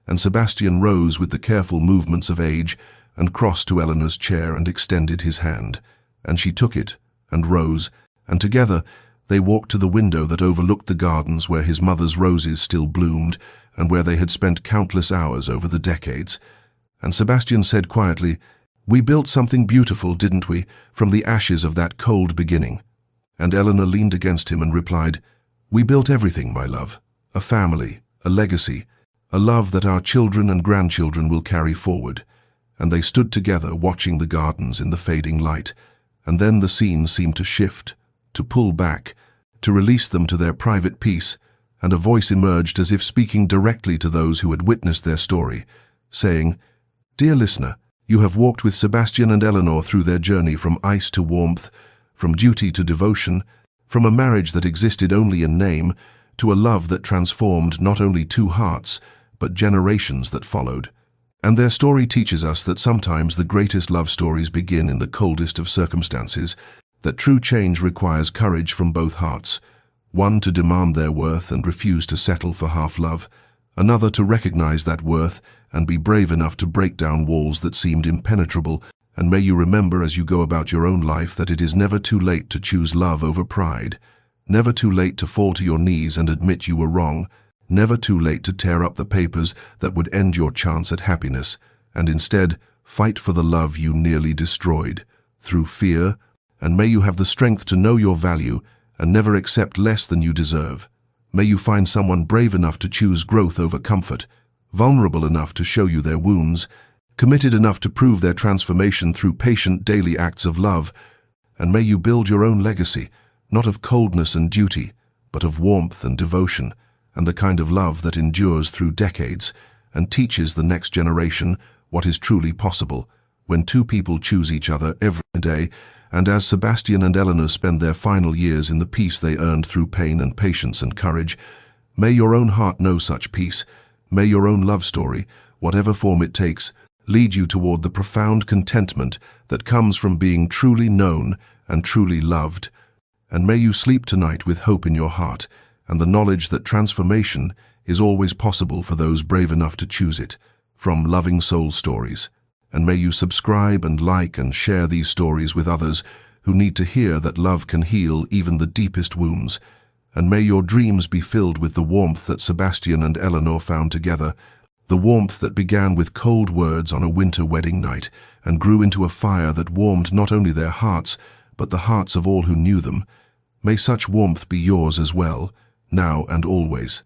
and Sebastian rose with the careful movements of age and crossed to Eleanor's chair and extended his hand, and she took it and rose, and together they walked to the window that overlooked the gardens where his mother's roses still bloomed and where they had spent countless hours over the decades. And Sebastian said quietly, "We built something beautiful, didn't we, from the ashes of that cold beginning?" And Eleanor leaned against him and replied, "We built everything, my love, a family, a legacy, a love that our children and grandchildren will carry forward." And they stood together watching the gardens in the fading light, and then the scene seemed to shift, to pull back, to release them to their private peace, and a voice emerged as if speaking directly to those who had witnessed their story, saying, "Dear listener, you have walked with Sebastian and Eleanor through their journey from ice to warmth, from duty to devotion, from a marriage that existed only in name, to a love that transformed not only two hearts, but generations that followed. And their story teaches us that sometimes the greatest love stories begin in the coldest of circumstances, that true change requires courage from both hearts, one to demand their worth and refuse to settle for half-love, another to recognize that worth and be brave enough to break down walls that seemed impenetrable. And may you remember as you go about your own life that it is never too late to choose love over pride, never too late to fall to your knees and admit you were wrong, never too late to tear up the papers that would end your chance at happiness, and instead fight for the love you nearly destroyed, through fear, and may you have the strength to know your value and never accept less than you deserve. May you find someone brave enough to choose growth over comfort, vulnerable enough to show you their wounds, committed enough to prove their transformation through patient daily acts of love, and may you build your own legacy, not of coldness and duty, but of warmth and devotion, and the kind of love that endures through decades and teaches the next generation what is truly possible when two people choose each other every day. And as Sebastian and Eleanor spend their final years in the peace they earned through pain and patience and courage, may your own heart know such peace, may your own love story, whatever form it takes, lead you toward the profound contentment that comes from being truly known and truly loved. And may you sleep tonight with hope in your heart and the knowledge that transformation is always possible for those brave enough to choose it. From Loving Soul Stories. And may you subscribe and like and share these stories with others who need to hear that love can heal even the deepest wounds. And may your dreams be filled with the warmth that Sebastian and Eleanor found together, the warmth that began with cold words on a winter wedding night and grew into a fire that warmed not only their hearts, but the hearts of all who knew them. May such warmth be yours as well, now and always.